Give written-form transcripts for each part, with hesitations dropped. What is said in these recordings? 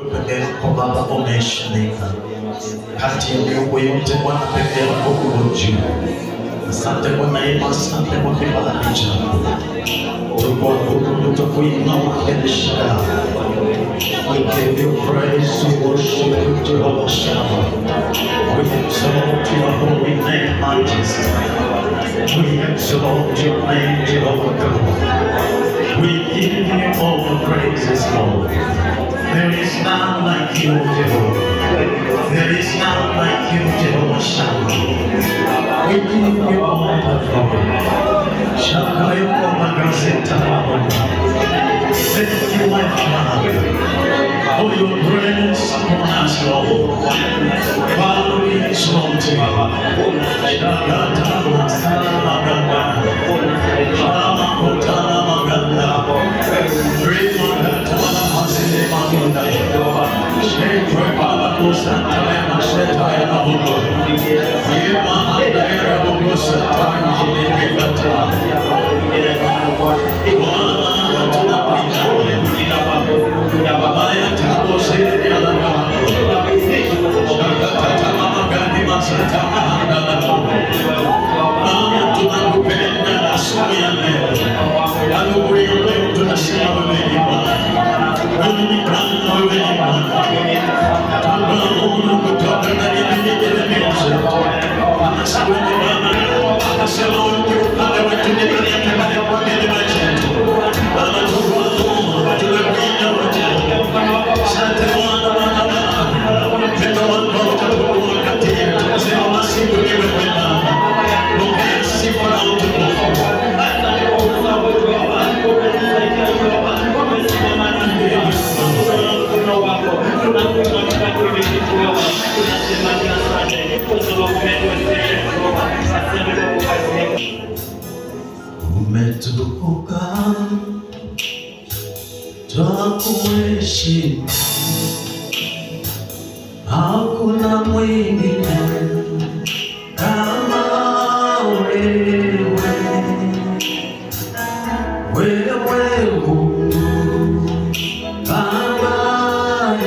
Kwa Baba umeheshimika kati ya miungu yote, Bwana pekee yako uko juu. Asante kwa neema, asante kwa kibali chako. Tukuabudu, tukuinua El Shaddai. We give you praise, we worship you, Jehovah Shammah. We exalt your holy name, Majesty. We exalt your name, Jehovah God. We give you all the praises, Lord. There is none like you, Jehovah. There is none like you, Jehovah Shammah. We give you all the glory. Shakayoko Magazeta Mabana. Thank you, my Father, for your grace upon us, Lord. Father, we exalt you. Shakata Masala Magana. Shama Kotana Magana. Rimagata Masile Magana. Shekra Baba Kusantaya Mashetaya Nabuko. Yema Andaya Kusantaya Nabuko. Umetukuka twakuheshimu, hakuna mwingine kama wewe. Wewe Mungu Baba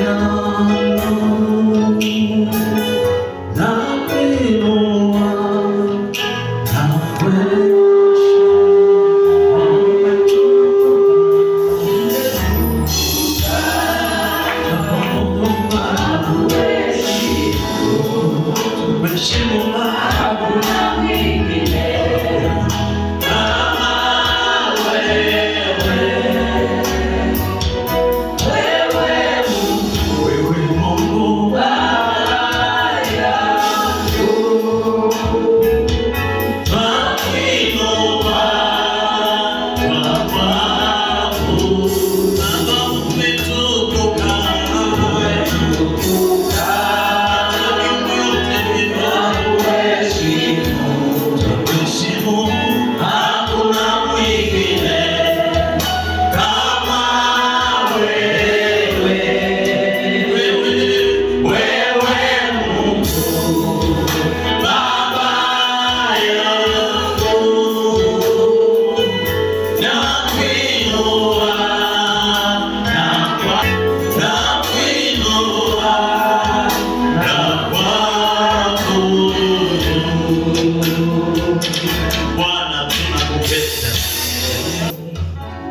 yangu, nakuinua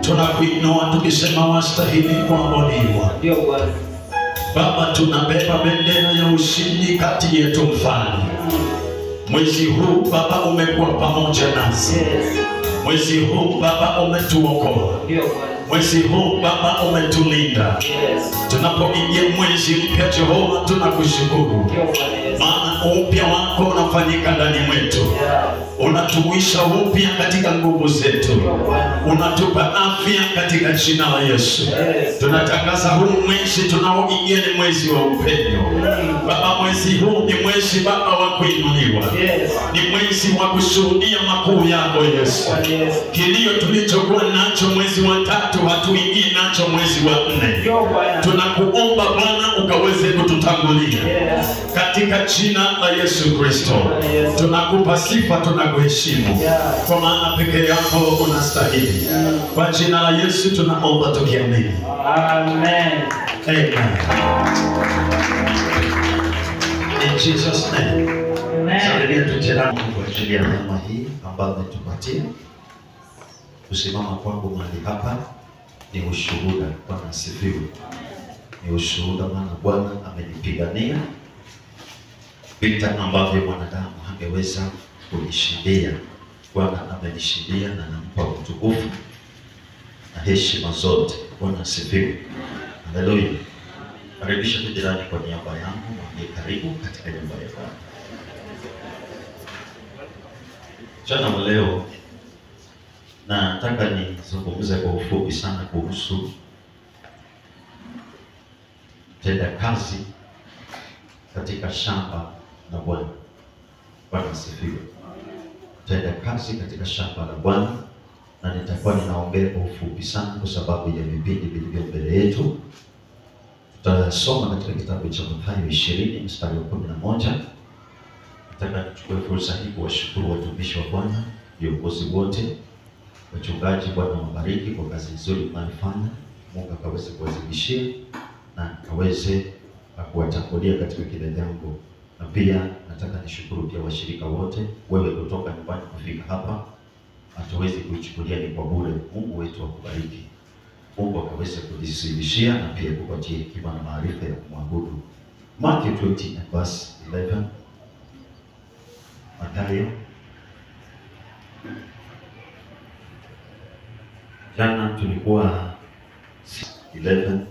tunakuinua tukisema wastahili kuabudiwa. Baba, tunabeba bendera ya ushindi kati yetu mfalme. Mwezi huu Baba umekuwa pamoja nasi. Mwezi huu Baba umetuokoa. Mwezi huu Baba umetulinda. Tunapoingia mwezi mpya Jehova, tunakushukuru. Maana upya wako unafanyika ndani mwetu. Unatuisha upya katika nguvu zetu. Unatupa afya katika jina la Yesu. Tunatangaza huu mwezi tunaoingia ni mwezi wa upendo. Baba, mwezi huu ni mwezi Baba wa kuinuliwa. Ni mwezi wa kushuhudia makuu yako Yesu. Kilio tulichokuwa nacho mwezi wa 3 hatuingii nacho mwezi wa 4. Tunakuomba Bwana ukaweze kututangulia. Katika jina la Yesu Kristo. Tunakupa sifa, tunakuheshimu. Kwa maana pekee yako unastahili. Kwa jina la Yesu tunaomba tukiamini. Amen. Amen. In Jesus name. Amen. Salimia tujirani kwa ajili ya neema hii ambayo umetupatia. Kusimama kwangu mahali hapa ni ushuhuda. Bwana asifiwe. Ni ushuhuda, maana Bwana amenipigania vita ambavyo mwanadamu hangeweza kunishindia. Bwana amenishindia na nampa utukufu na heshima zote. Bwana asifiwe. Haleluya. Karibisha jirani kwa niaba yangu, mwambie karibu katika nyumba ya Bwana. Jana leo nataka nizungumze kwa ufupi sana kuhusu tenda kazi katika shamba la Bwana. Bwana asifiwe. Tenda kazi katika shamba la Bwana, na nitakuwa ninaongea kwa ufupi sana kwa sababu ya vipindi vilivyo mbele yetu. Tutasoma katika kitabu cha Mathayo 20 mstari wa 11. Nataka nichukue fursa hii kuwashukuru watumishi wa Bwana, viongozi wote, wachungaji. Bwana wabariki kwa kazi nzuri mnayofanya. Mungu akaweze kuwazidishia na akaweze kuwatangulia katika kila jambo. Na pia nataka nishukuru pia washirika wote. Wewe kutoka nyumbani kufika hapa, hatuwezi kuichukulia ni kwa bure. Mungu wetu akubariki. Mungu akaweze kujisibishia na pia kupatia hekima na maarifa ya kumwabudu. Matthew 20 verse 11. Mathayo. Jana tulikuwa 11.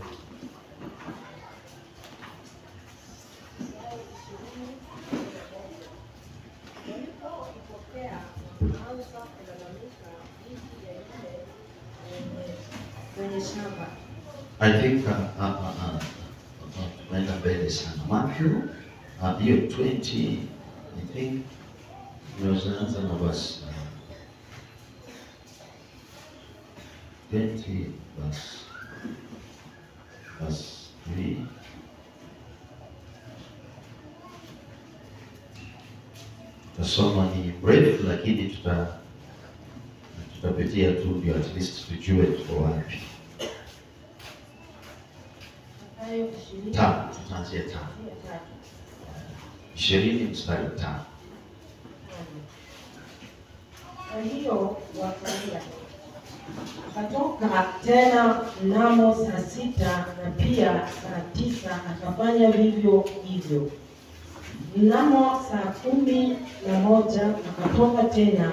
I think tunaenda mbele sana. Matthew hiyo 20, I think tunaanza na verse 20 verse 3. Tasoma ni brief, lakini tutapitia tu ndio at least tujue tuko wapi. Tutaanzia 20 mstari 5. Kwa hiyo wakaenda. Akatoka tena mnamo saa 6 na pia saa 9 akafanya vivyo hivyo. Mnamo saa 11 akatoka tena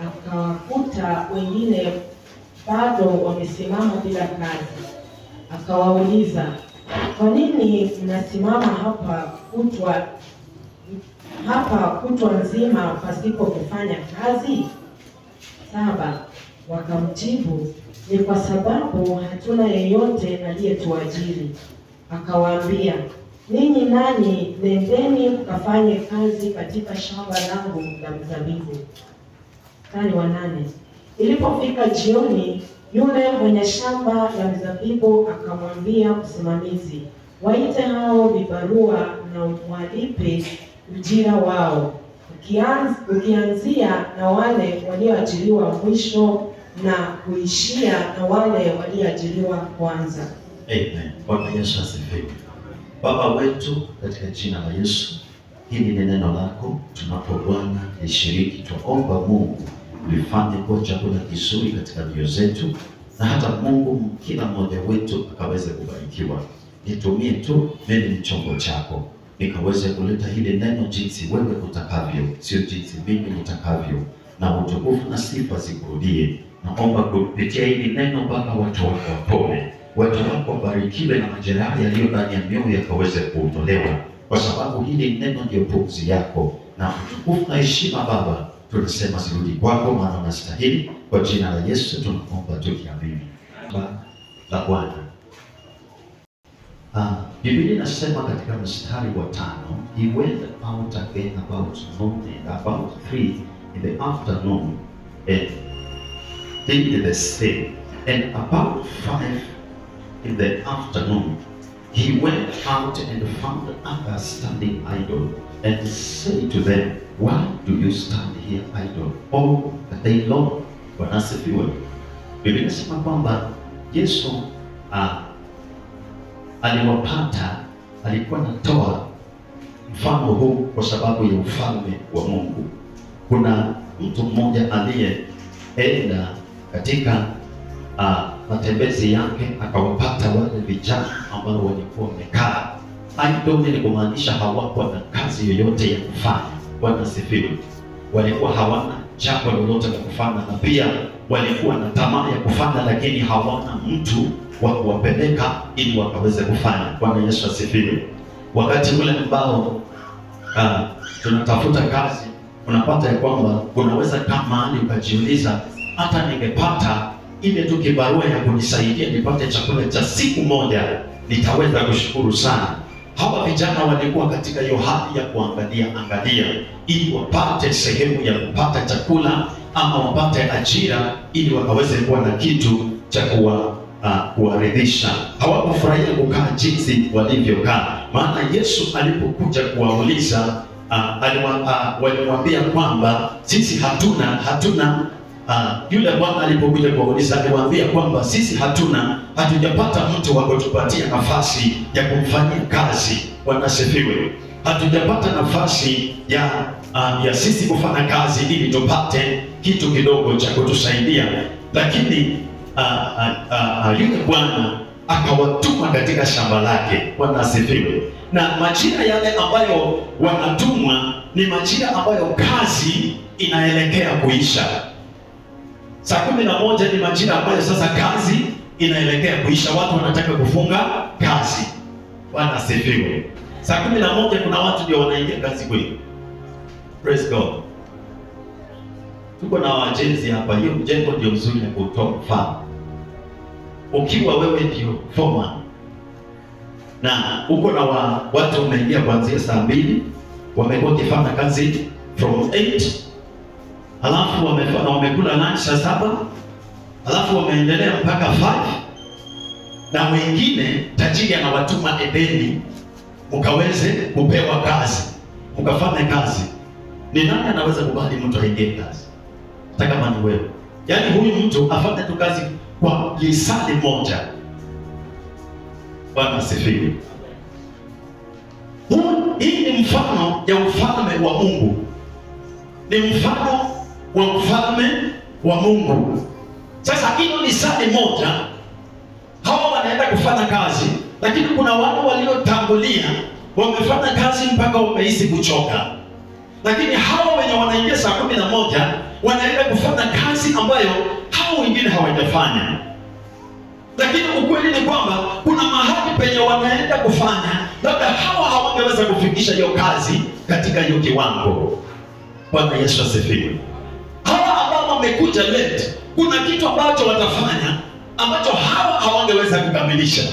akawakuta wengine bado wamesimama bila kazi. Akawauliza, kwa nini mnasimama hapa kutwa nzima pasipo kufanya kazi? 7. Wakamjibu, ni kwa sababu hatuna yeyote aliyetuajiri. Akawaambia, ninyi nanyi nendeni mkafanye kazi katika shamba langu la mzabibu. Mstari wa 8. Ilipofika jioni, yule mwenye shamba la mzabibu akamwambia msimamizi, waite hao vibarua na mwalipe ujira wao, ukianzia na wale walioajiriwa mwisho na kuishia na wale walioajiriwa kwanza. Amen. Bwana Yesu asifiwe. Baba wetu, katika jina la Yesu, hili ni neno lako. Tunapo Bwana lishiriki, tuomba Mungu lifanye kwa chakula kizuri katika mioyo zetu, na hata Mungu kila mmoja wetu akaweze kubarikiwa. Nitumie tu, mimi ni chombo chako, nikaweze kuleta hili neno jinsi wewe utakavyo, sio jinsi mimi nitakavyo, na utukufu na sifa zikurudie. Naomba kupitia hili neno Baba, watu wako wapone, watu wako wabarikiwe, na majeraha yaliyo ndani ya mioyo yakaweze kuondolewa, kwa sababu hili neno ndio pumzi yako, na utukufu na heshima Baba tunasema zirudi kwako, maana unastahili. Kwa jina la Yesu tunaomba tukiamini. La Bwana. Biblia inasema katika mstari wa 5, he went out again about noon and about 3 in the afternoon and did the same. And about 5 in the afternoon he went out and found others standing idle, and said to them, why do you stand here idle all the day long? Bwana asifiwe. Biblia inasema kwamba Yesu aliwapata, alikuwa anatoa mfano huu kwa sababu ya ufalme wa Mungu. Kuna mtu mmoja aliyeenda katika matembezi yake, akawapata wale vijana ambao walikuwa wamekaa idle, ni kumaanisha hawakuwa na kazi yoyote ya kufanya. Bwana asifiwe. Walikuwa hawana jambo lolote la kufanya, na pia walikuwa na tamaa ya kufanya, lakini hawana mtu wa kuwapeleka ili wakaweze kufanya. Bwana Yesu asifiwe. Wakati ule ambao tunatafuta kazi, unapata ya kwamba unaweza kama mahali ukajiuliza, hata ningepata ile tu kibarua ya kunisaidia nipate chakula cha siku moja, nitaweza kushukuru sana. Hawa vijana walikuwa katika hiyo hali ya kuangalia ili wapate sehemu ya kupata chakula ama wapate ajira ili wakaweze kuwa na kitu cha kuwaridhisha. Hawakufurahia kukaa jinsi walivyokaa, maana Yesu alipokuja kuwauliza walimwambia kwamba sisi hatuna yule bwana alipokuja kuwauliza aliwaambia kwamba sisi hatujapata mtu wa kutupatia nafasi ya kumfanyia kazi. Bwana asifiwe. Hatujapata nafasi ya sisi kufanya kazi ili tupate kitu kidogo cha kutusaidia, lakini yule bwana akawatuma katika shamba lake. Bwana asifiwe. Na majira yale ambayo wanatumwa ni majira ambayo kazi inaelekea kuisha. Saa 11 ni majira ambayo sasa kazi inaelekea kuisha, watu wanataka kufunga kazi. Bwana asifiwe. Saa 11 kuna watu ndio wanaingia kazi kweli. Praise God. Tuko na wajenzi hapa, hiyo mjengo ndio mzuri ya kutoa mfano. Ukiwa wewe ndio foreman na uko na watu wameingia kuanzia saa 2, wamekuwa wakifanya kazi from 8, halafu wamekula lunch saa 7, halafu wameendelea mpaka 5, na wengine tajiri anawatuma Edeni mkaweze kupewa kazi, mkafanye kazi. Ni nani anaweza kubali mtu aingie kazi? Hata kama ni wewe. Yaani huyu mtu afanye tu kazi kwa lisali moja. Bwana asifiwe. Hii ni mfano ya ufalme wa Mungu. Ni mfano wa ufalme wa Mungu. Sasa hilo ni lisali moja, hawa wanaenda kufanya kazi, lakini kuna wale waliotangulia wamefanya kazi mpaka wamehisi kuchoka. Lakini hawa wenye wanaingia saa 11 wanaenda kufanya kazi ambayo hao wengine hawajafanya. Lakini ukweli ni kwamba kuna mahali penye wanaenda kufanya, labda hawa hawangeweza kufikisha hiyo kazi katika hiyo kiwango. Bwana Yesu asifiwe. Hawa ambao wamekuja late, kuna kitu ambacho watafanya ambacho hawa hawangeweza kukamilisha.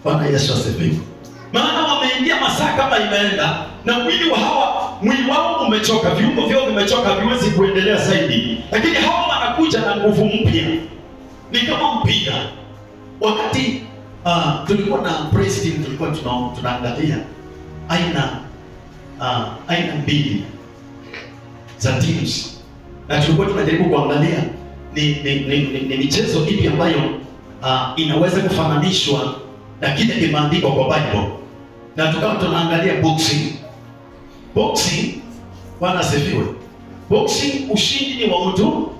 Bwana Yesu asifiwe. Maana wameingia masaa kama imeenda, na mwili wao umechoka, viungo vyao vimechoka, viwezi kuendelea zaidi. Lakini hawa wanakuja na nguvu mpya. Ni kama mpira. Wakati tulikuwa na praise team, tulikuwa tunaangalia aina mbili za teams, na tulikuwa tunajaribu kuangalia ni michezo ipi ambayo inaweza kufananishwa na kile kimeandikwa kwa Bible. Na tukawa tunaangalia boxing. Bwana asifiwe. Boxing ushindi ni wa mtu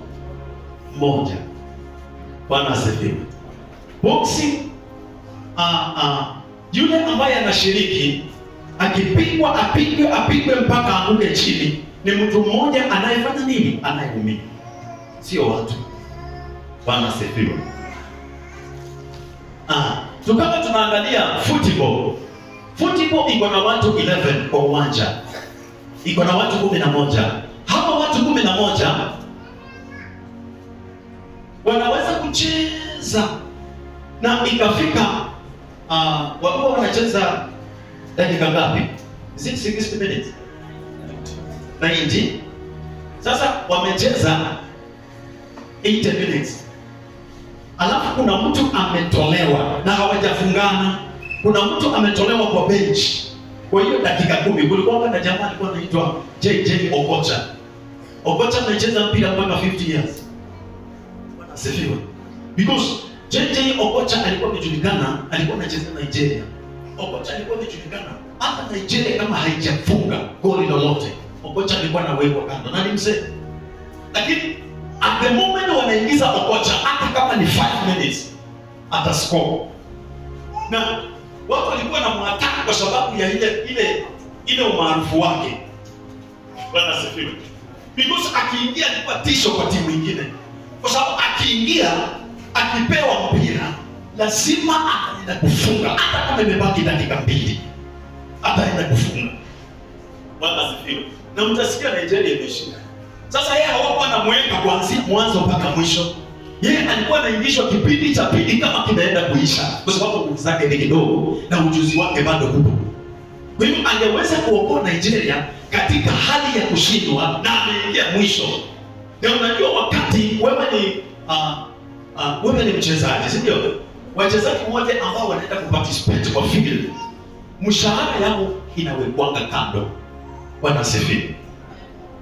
mmoja. Bwana asifiwe. Boxing yule ambaye anashiriki akipigwa apigwe mpaka anguke chini, ni mtu mmoja anayefanya nini? Anayeumia, sio watu. Bwana asifiwe. Tukawa tunaangalia football iko na watu 11 kwa uwanja, iko na watu 11. Hawa watu 11 wanaweza kucheza, na ikafika wao wanacheza dakika ngapi? 60 minutes, 90. Sasa wamecheza 80 minutes. Alafu kuna mtu ametolewa na hawajafungana. Kuna mtu ametolewa kwa bench. Kwa hiyo dakika 10 kulikuwa na jamaa alikuwa anaitwa JJ Okocha. Okocha amecheza mpira mpaka 50 years. Bwana asifiwe. Because JJ Okocha alikuwa amejulikana, alikuwa anacheza Nigeria. Okocha alikuwa amejulikana hata Nigeria kama haijafunga goli lolote, Okocha alikuwa anawekwa kando na ni mzee. Lakini at the moment wanaingiza Okocha, hata kama ni 5 minutes atascore. Na watu walikuwa na mwataka kwa sababu ya ile umaarufu wake. Bwana asifiwe. Because akiingia alikuwa tisho kwa timu nyingine. Kwa sababu akiingia, akipewa mpira, lazima ataenda kufunga hata kama imebaki dakika 2. Ataenda kufunga. Bwana asifiwe. Na mtasikia Nigeria imeshinda. Sasa yeye hawakuwa anamweka kuanzia mwanzo mpaka mwisho. Yeye alikuwa anaingishwa kipindi cha pili kama kinaenda kuisha, kwa sababu nguvu zake ni kidogo na ujuzi wake bado upo. Kwa hivyo angeweza kuokoa Nigeria katika hali ya kushindwa na ameingia mwisho. Na unajua wakati wewe ni mchezaji, si ndio? Wachezaji wote ambao wanaenda kuparticipate kwa field, mshahara yao inawekwa kando. Bwana asifiwe.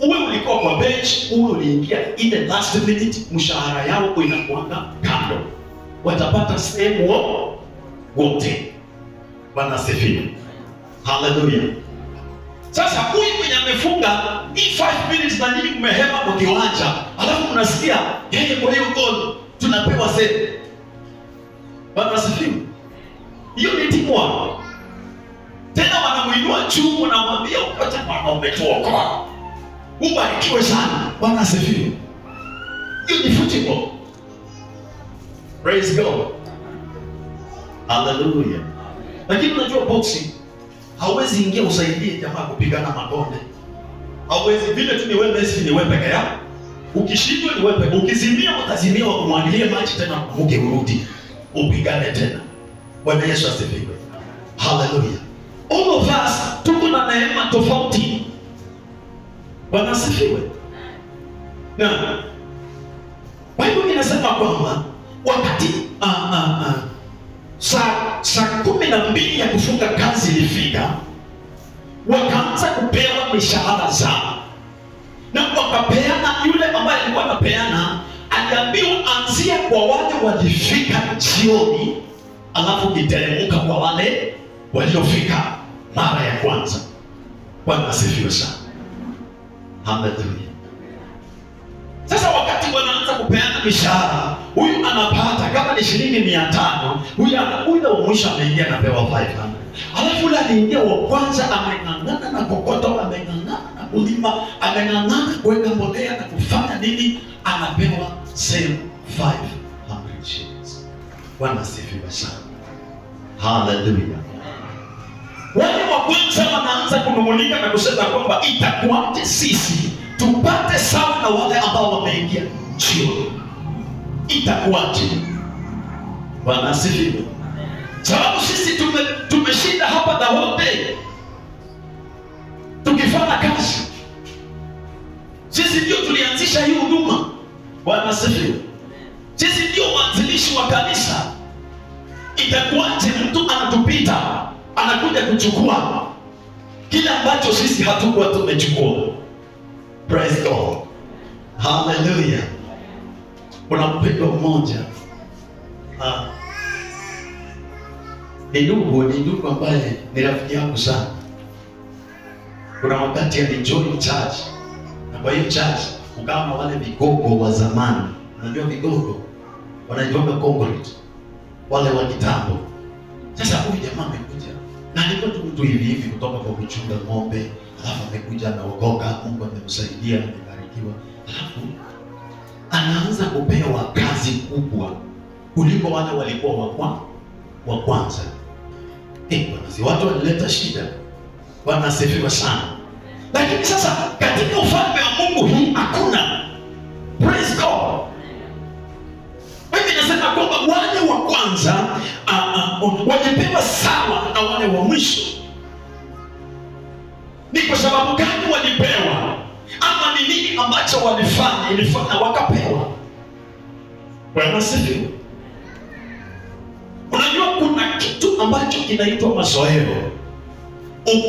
Uwe ulikuwa kwa bench, uwe uliingia in the last minute, mshahara yao inakuwa kando. Watapata sehemu wote. Bwana asifiwe. Hallelujah. Sasa huyu mwenye amefunga hii 5 minutes na nyinyi mmehema kwa kiwanja, alafu mnasikia yeye kwa hiyo goal tunapewa save. Bwana asifiwe. Hiyo ni timu. Tena wanamuinua juu na mwambia Okocha bwana umetoka. Ubarikiwe sana. Bwana asifiwe. Hiyo ni football. Praise God. Hallelujah. Lakini unajua boxing hauwezi ingia usaidie jamaa kupigana makonde. Hauwezi vile tu ni wewe Messi ni wewe peke yako. Ukishindwa ni wewe peke. Ukizimia utazimia kumwangalie machi tena uke urudi. Upigane tena. Bwana Yesu asifiwe. Hallelujah. All of us tuko na neema tofauti. Bwana asifiwe. Na Biblia inasema kwamba wakati saa 12 ya kufunga kazi ilifika, wakaanza kupewa mishahara zao. Na wakapeana, yule ambaye alikuwa anapeana aliambiwa anzia kwa wale walifika jioni, alafu kiteremka kwa wale waliofika mara ya kwanza. Bwana asifiwe sana. Hallelujah. Sasa wakati wanaanza kupeana mishahara, huyu anapata kama ni shilingi 500, huyu wa mwisho ameingia anapewa 500. Alafu yule aliingia wa kwanza ameng'ang'ana na kokoto, ameng'ang'ana na kulima, ameng'ang'ana kuweka mbolea na kufanya nini, anapewa same 500 shillings. Bwana asifiwe sana. Hallelujah. Wale wa kwanza wanaanza kunung'unika na kusema kwamba itakuwaje sisi tupate sawa na wale ambao wameingia jioni? Itakuwaje? Bwana asifiwe. Sababu sisi tumeshinda hapa the whole day tukifanya kazi. Sisi ndio tulianzisha hii huduma. Bwana asifiwe. Sisi ndio waanzilishi wa kanisa. Itakuwaje mtu anatupita, anakuja kuchukua kile ambacho sisi hatukuwa tumechukua? Praise God. Hallelujah. Kuna mpendo mmoja ni ndugu ambaye ni rafiki yangu sana. Kuna wakati alijoin church, na kwa hiyo church ukawa na wale vigogo wa zamani. Unajua vigogo wanajiona concrete, wale wa kitambo. Sasa huyu jamaa amekuja na alikuwa tu mtu hivi kutoka kwa kuchunga ng'ombe, alafu amekuja anaokoka, Mungu amemsaidia, amebarikiwa, alafu anaanza kupewa kazi kubwa kuliko wale walikuwa wa kwanza. Bwana, si watu walileta shida. Bwana asifiwe sana. Lakini sasa katika ufalme wa Mungu hii hakuna. Praise God. Mimi nasema kwamba wale wa kwanza walipewa sawa na wale wa mwisho. Ni kwa sababu gani walipewa? Ama ni nini ambacho walifanya ilifanya wakapewa? Bwana asifiwe. Unajua kuna kitu ambacho kinaitwa mazoea.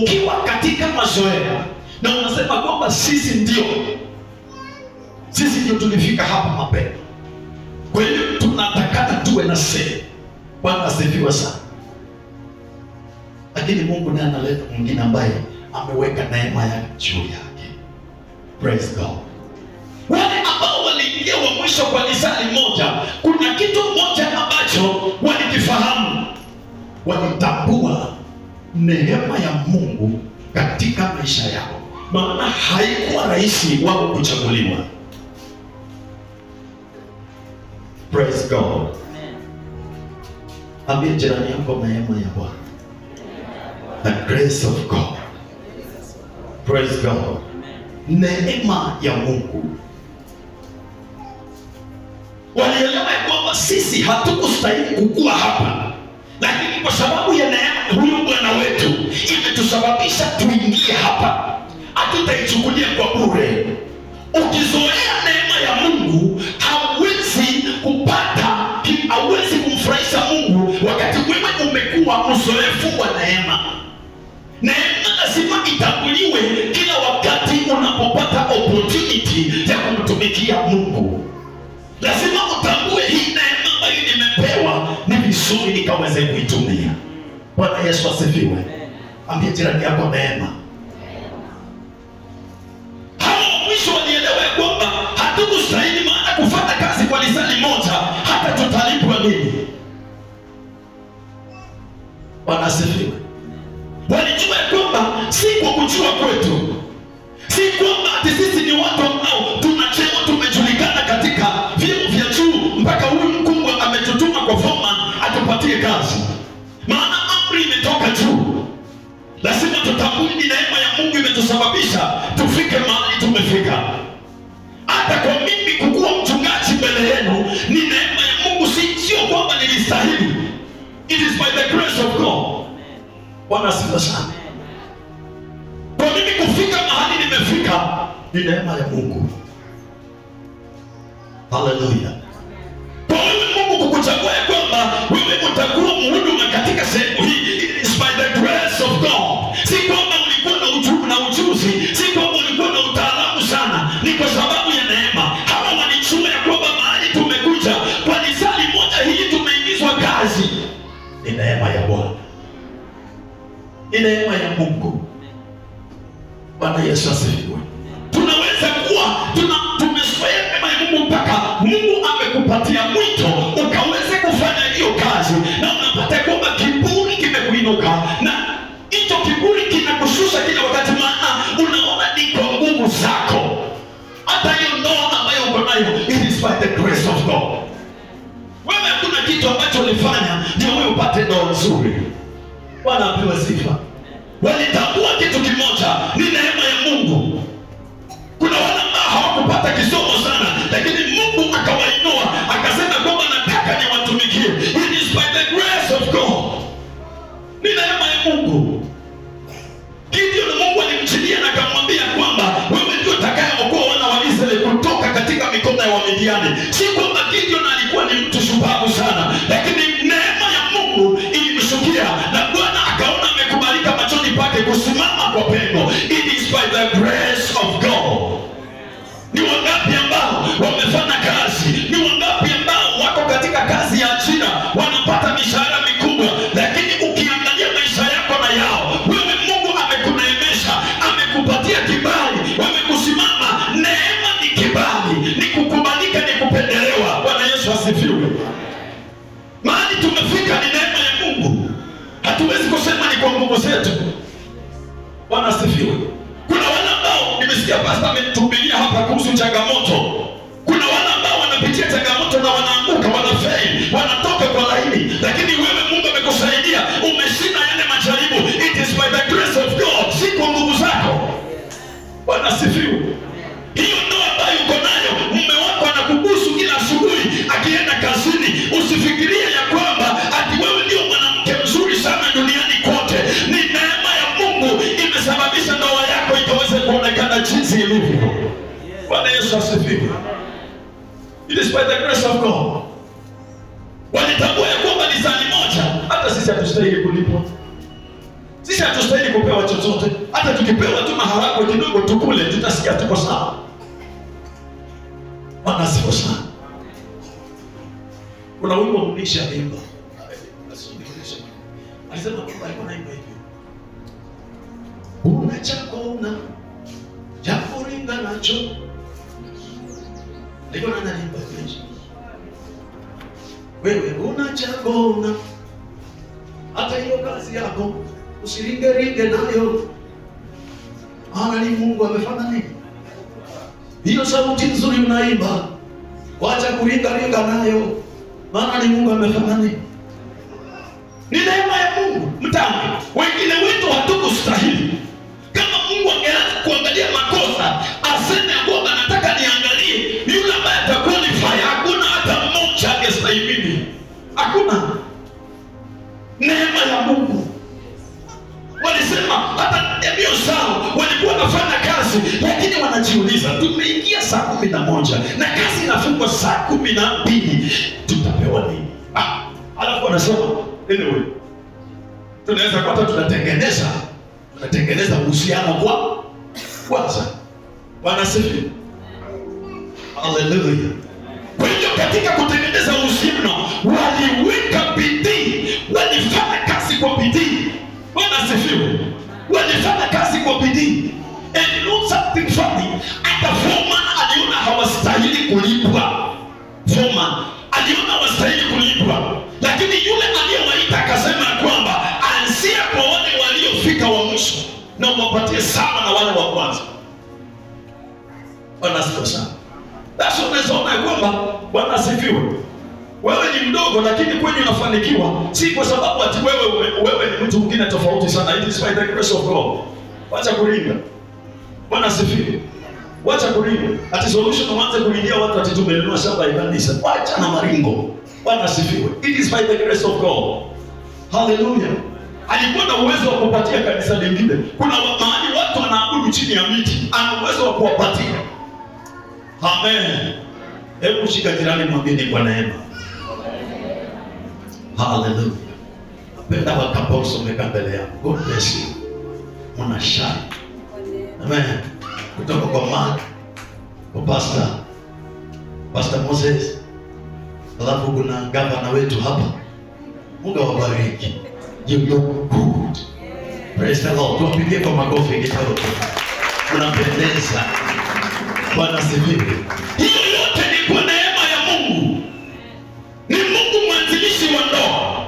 Ukiwa katika mazoea na unasema kwamba sisi ndio tulifika hapa mapema, Kwa hiyo tunatakana tuwe na sehemu. Bwana asifiwe sana. Lakini Mungu naye analeta mwingine ambaye ameweka neema yake juu yake. Praise God. Wale ambao waliingia wa mwisho kwa lisali moja, kuna kitu moja ambacho walikifahamu. Walitambua neema ya Mungu katika maisha yao. Maana haikuwa rahisi wao kuchaguliwa. Praise God. Ambia jirani yako neema ya Bwana. The grace of God. Praise God. Neema ya Mungu. Walielewa kwamba sisi hatukustahili kukua hapa, lakini kwa sababu ya neema huyu Bwana wetu imetusababisha tuingie hapa. Hatutaichukulia kwa bure. Ukizoea neema ya Mungu, hauwezi kupata, hauwezi kumfurahisha Mungu wakati wewe umekuwa mzoefu wa neema. Neema lazima itambuliwe kila wakati unapopata opportunity ya kumtumikia Mungu. Lazima utambue hii neema ambayo nimepewa ni vizuri nikaweze kuitumia. Bwana Yesu asifiwe. Ambia jirani yako neema. Hao mwisho walielewa kwamba hatukustahili, maana kufanya kazi kwa lisali moja hata tutalipwa nini? Bwana asifiwe. Walijua kwamba si kwa kujua kwetu, si kwamba ati sisi ni watu ambao tunachema tumejulikana katika vyeo vya juu mpaka huyu mkubwa ametutuma kwa foreman atupatie kazi. Maana amri imetoka juu. Lazima tutambue ni neema ya Mungu imetusababisha tufike mahali tumefika. Hata kwa mimi kukuwa mchungaji mbele yenu ni neema ya Mungu, sio kwamba nilistahili. It is by the grace of God. Bwana asifiwe sana. Kwa mimi kufika mahali nimefika ni neema ya Mungu. Hallelujah. Kwa wewe Mungu kukuchagua ya kwamba wewe utakuwa mhuduma katika sehemu hii, it is by the grace of God. Si kwamba ulikuwa na ujuzi, si kwamba ulikuwa na utaalamu sana, ni kwa sababu ya neema. Hawa walijua ya kwamba mahali tumekuja kwa lisali moja hii tumeingizwa kazi. Ni neema ya Bwana. Ni neema ya Mungu. Bwana Yesu asifiwe. Tunaweza kuwa tumezoea neema ya Mungu mpaka Mungu amekupatia mwito ukaweze kufanya hiyo kazi, na unapata kwamba kiburi kimekuinuka, na hicho kiburi kinakushusha kila wakati, maana unaona ni kwa nguvu zako. Hata hiyo ndoa ambayo uko nayo, it is by the grace of God. Wewe hakuna kitu ambacho ulifanya ndio wewe upate ndoa nzuri. Bwana apewe sifa. Walitambua kitu kimoja, ni neema ya Mungu. Kuna wale ambao hawakupata kisomo sana, lakini Mungu akawainua, akasema kwamba nataka niwatumikie. It is by the grace of God. Ni neema ya Mungu. Gideon Mungu alimchilia na akamwambia kwamba wewe ndio utakayeokoa wana wa Israeli kutoka katika mikono ya Wamidiani. Si kwamba Gideon alikuwa ni mtu shupavu sana, lakini neema ya Mungu ilimshukia na Bwana akaona amekubalika machoni pake kusimama kwa pengo. It is by the grace of God. Ni wangapi ambao wamefanya kazi? Ni wangapi ambao wako katika kazi ya ajira wanapata mishahara mikubwa, lakini ukiangalia maisha yako na yao, wewe Mungu amekuneemesha, amekupatia kibali, wamekusimama. Neema ni kibali, ni kukubalika, ni kupendelewa. Bwana Yesu asifiwe. Mahali tumefika ni neema ya Mungu. Hatuwezi kusema ni kwa nguvu zetu. Bwana asifiwe. Kuna wale ambao nimesikia pastor ametuhubiria hapa kuhusu changamoto. Kuna wale ambao wanapitia changamoto na wanaanguka, wanafail, wanatoka kwa laini, lakini wewe Mungu amekusaidia, umeshinda yale majaribu. It is by the grace of God, si kwa nguvu zako. Bwana asifiwe. Hiyo ndio ambayo uko nayo, mume wako anakubusu kila asubuhi akienda kazini, usifikirie ya kwamba ati wewe ndio mwanamke mzuri sana duniani kote. Ni neema ya Mungu imesababisha ndoa yako ikaweze kuonekana jinsi ilivyo. Bwana Yesu asifiwe. It is by the grace of God. Walitambua ya kwamba ni sali moja, hata sisi hatustahili kulipwa. Sisi hatustahili kupewa chochote. Hata tukipewa tu maharagwe kidogo tukule, tutasikia tuko sawa. Bwana asifiwe sana. Kuna wimbo mlisha imba. Alisema kwamba alikuwa anaimba hivyo. Una chako una jambo ringa nacho. Ndio nani anaimba hicho? Wewe una chako una hata hiyo kazi yako usiringe nayo. Maana ni Mungu amefanya nini? Hiyo sauti nzuri unaimba, wacha kuringa nayo. Maana ni Mungu amefanya nini? Ni neema ya Mungu. Mtange, wengine wetu hatukustahili. Kama Mungu angeanza kuangalia makosa, aseme kwamba nataka niangalie yule ambaye ataqualify, hakuna hata mmoja angestahili. Hakuna. Neema ya Mungu. Walisema hata ndio sawa, walikuwa wanafanya kazi lakini wanajiuliza, tumeingia saa 11 na kazi inafungwa saa 12, tutapewa nini? Alafu wanasema anyway, tunaweza kupata tunatengeneza uhusiano kwa kwanza. Bwana asifiwe. Hallelujah. Kwa hiyo katika kutengeneza uhusiano waliweka bidii, walifanya kazi kwa bidii. Bwana asifiwe. Walifanya kazi kwa bidii. And you know something funny? Hata foreman aliona hawastahili kulipwa. Foreman aliona hawastahili kulipwa. Lakini yule aliyewaita akasema kwamba ansia kwa wale waliofika wa mwisho na uwapatie sawa na wale wa kwanza. Bwana asifiwe sana. Basi unaona kwamba Bwana asifiwe. Wewe ni mdogo lakini kweli unafanikiwa, si kwa sababu ati wewe ni mtu mwingine tofauti sana. It is by the grace of God. Wacha kuringa. Bwana asifiwe. Wacha kuringa. Ati solution uanze kuringia watu ati tumenunua shamba ya kanisa. Wacha na maringo. Bwana asifiwe. It is by the grace of God. Hallelujah. Alikuwa na uwezo wa kupatia kanisa lingine. Kuna mahali watu wanaabudu chini ya miti, ana uwezo wa kuwapatia. Amen. Hebu shika jirani mwambie ni kwa neema. Hallelujah. Napenda wakaposo meka mbele yako. God bless you. Mnashine. Amen. Kutoka kwa Mark, kwa Pastor Moses. Alafu kuna gavana wetu hapa. Mungu awabariki. You look good. Praise the Lord. Tuwapigie kwa makofi kidogo. Unapendeza. Bwana asifiwe. Hiyo yote ni kwa neema ya Mungu. Ni Mungu mwanzilishi wa ndoa.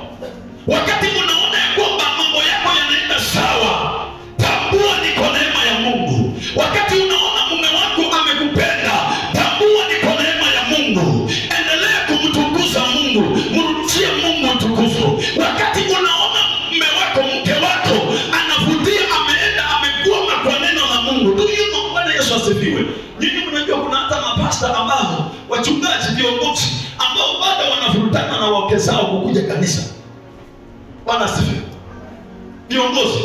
Wakati unaona ya kwamba mambo yako yanaenda sawa, tambua ni kwa neema ya Mungu. Wakati unaona mume wako amekupenda, tambua ni kwa neema ya Mungu. Endelea kumtukuza Mungu, mrudishie Mungu utukufu. Wakati unaona mume wako, mke wako anavutia, ameenda amekwama kwa neno la Mungu, do you know? Bwana Yesu asifiwe. Nyinyi mnajua kuna hata mapasta ambao, wachungaji, viongozi ambao bado wanavurutana na wake zao kukuja kanisa. Bwana asifiwe. Viongozi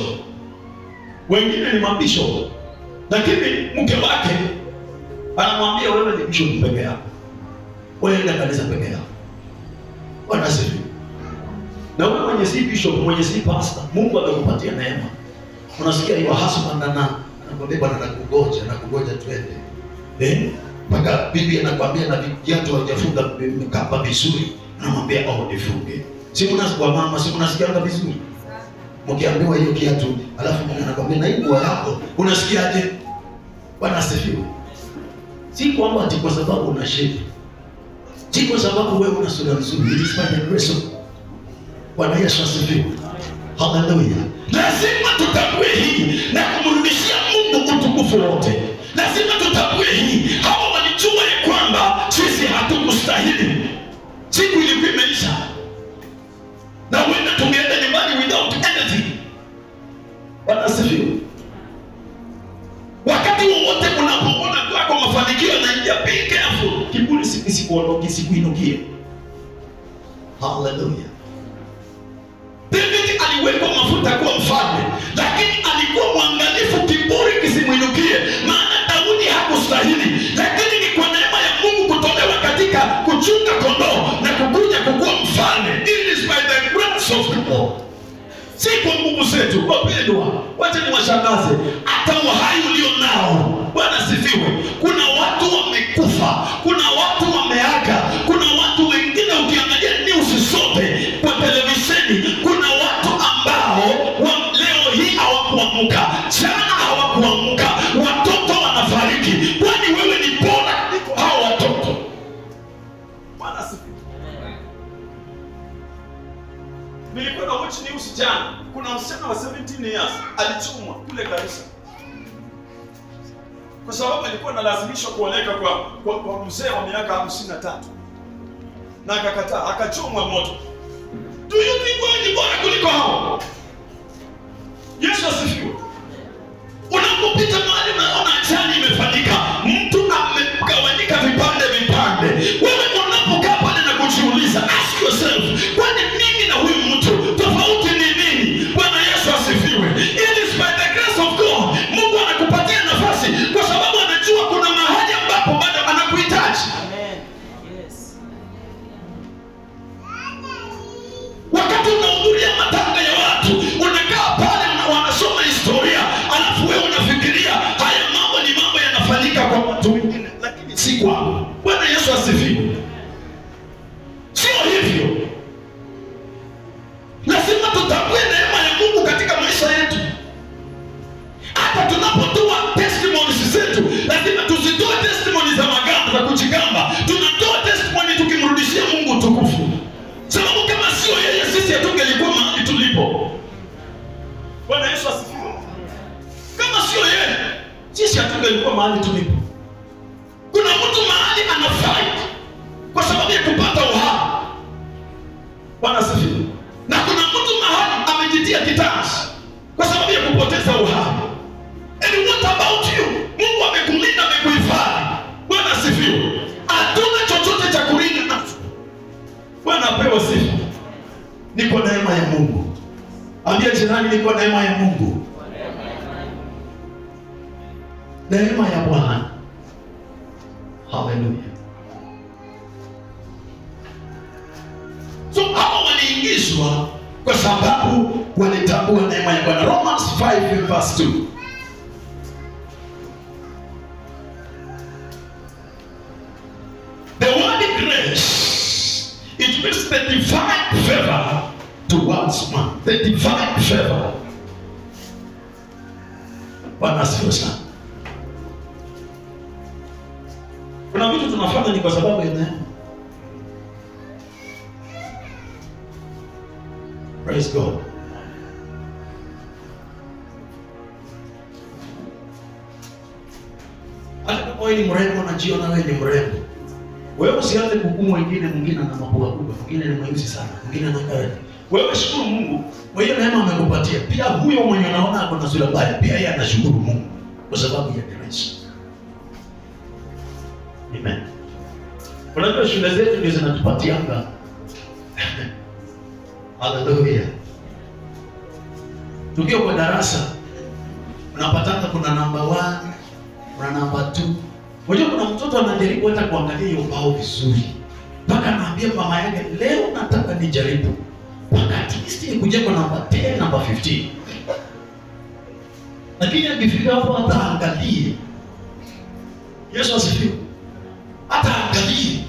wengine ni mabishop, lakini mke wake anamwambia wewe ni bishop peke yako, wewe enda kanisa peke yako. Bwana asifiwe. Na wewe mwenye si bishop, mwenye si pastor, Mungu amekupatia neema. Unasikia hiyo husband anakwambia bwana nakugoja twende. Mpaka bibi anakuambia na viatu hajafunga mkapa vizuri, anamwambia nifunge. Si mnasikia mama, si mnasikia vizuri? Mkiambiwa hiyo kiatu, alafu mwana anakuambia na hii nguo yako, unasikiaje? Bwana asifiwe. Si kwamba ati kwa sababu una shape. Si kwa sababu wewe una sura nzuri. It is by the grace of God. Bwana Yesu asifiwe. Hallelujah. Lazima tutambue hii na kumrudishia Mungu utukufu wote. Lazima tutambue hii. Hawa walijua ya kwamba sisi hatukustahili. Siku ilikuwa imeisha. Na wewe tungeenda nyumbani without anything. Bwana asifiwe. Wakati wowote unapoona kwako mafanikio yanaingia, be careful. Kiburi sikuondoki, sikuinukie. Hallelujah. David aliwekwa mafuta kuwa mfalme, lakini alikuwa mwangalifu kiburi kisimwinukie, maana Daudi hakustahili. Lakini ni kwa neema ya Mungu kutolewa katika kuchunga kondoo na kukuja kukuwa mfalme. It is by the grace of God. Si kwa nguvu zetu. Wapendwa, wacha niwashangaze, hata uhai ulio nao, Bwana sifiwe, kuna watu wamekufa, kuna watu wameaga, kuna watu wengine ukiangalia hawakuamka, jana hawakuamka, watoto wanafariki. Kwani wewe ni bora kuliko hao watoto? Bwana asifiwe. Nilikuwa na watch news jana. Kuna msichana wa 17 years alichomwa kule Garissa, kwa sababu alikuwa analazimishwa kuoleka kwa mzee wa miaka 53 na akakataa, akachomwa moto. Do you think wewe ni bora kuliko hao? Yesu asifiwe. Unapopita mahali unaona ajali imefanyika, mtu amegawanyika vipande vipande, wewe unapokaa pale na kujiuliza, ask yourself, kwani mimi na huyu mtu tofauti ni nini? Bwana Yesu asifiwe. It is by the grace of God. Mungu anakupatia nafasi kwa sababu anajua kuna mahali ambapo bado anakuhitaji. Amen. Yes. Wakati unahudhuria matanga ya watu, unakaa pale na wanasoma historia, alafu wewe unafikiria haya mambo ni mambo yanafanyika kwa watu wengine, lakini si kwako. Bwana Yesu asifiwe. Sio hivyo. Lazima tutambue neema ya Mungu katika maisha yetu. Hata tunapotoa testimonies zetu, lazima tusitoe testimonies za magamba, za kujigamba. Tunatoa testimony tukimrudishia Mungu utukufu. Sababu kama sio yeye, sisi hatungelikuwa mahali tulipo. Bwana Yesu asifiwe. Kama sio yeye, sisi hatungelikuwa mahali tulipo. Kuna mtu mahali ana fight kwa sababu ya kupata uhai. Bwana asifiwe. Na kuna mtu mahali amejitia kitanzi kwa sababu ya kupoteza uhai. And what about you? Mungu amekulinda, amekuhifadhi. Bwana asifiwe. Hatuna chochote cha kulinda nacho. Bwana apewe sifa. Niko neema ya Mungu. Ambia jirani, niko neema ya Mungu. Neema ya Bwana. Hallelujah. So hao waliingizwa kwa sababu walitambua neema ya Bwana. Romans 5 verse 2. The word grace, it means the divine favor towards man. The divine favor. Bwana asifiwe sana. Kuna vitu tunafanya ni kwa sababu ya neema. Praise God. Hata kama wewe ni mrembo na jiona wewe ni mrembo, wewe usianze kuhukumu wengine. Mwingine ana mapua kubwa, mwingine ni mweusi sana, mwingine ana kale. Wewe shukuru Mungu kwa hiyo neema amekupatia. Pia huyo mwenye unaona ako na sura mbaya, pia yeye anashukuru Mungu kwa sababu ya grace. Amen. Unajua shule zetu ndio zinatupatianga. Hallelujah. Tukiwa kwa darasa unapatanga kuna namba 1, kuna namba 2. Unajua kuna mtoto anajaribu hata kuangalia hiyo bao vizuri, mpaka anaambia mama yake, leo nataka nijaribu mpaka at least nikuje kwa namba 10, namba 15. Lakini akifika hapo hata angalie. Yesu asifiwe. Hata angalie.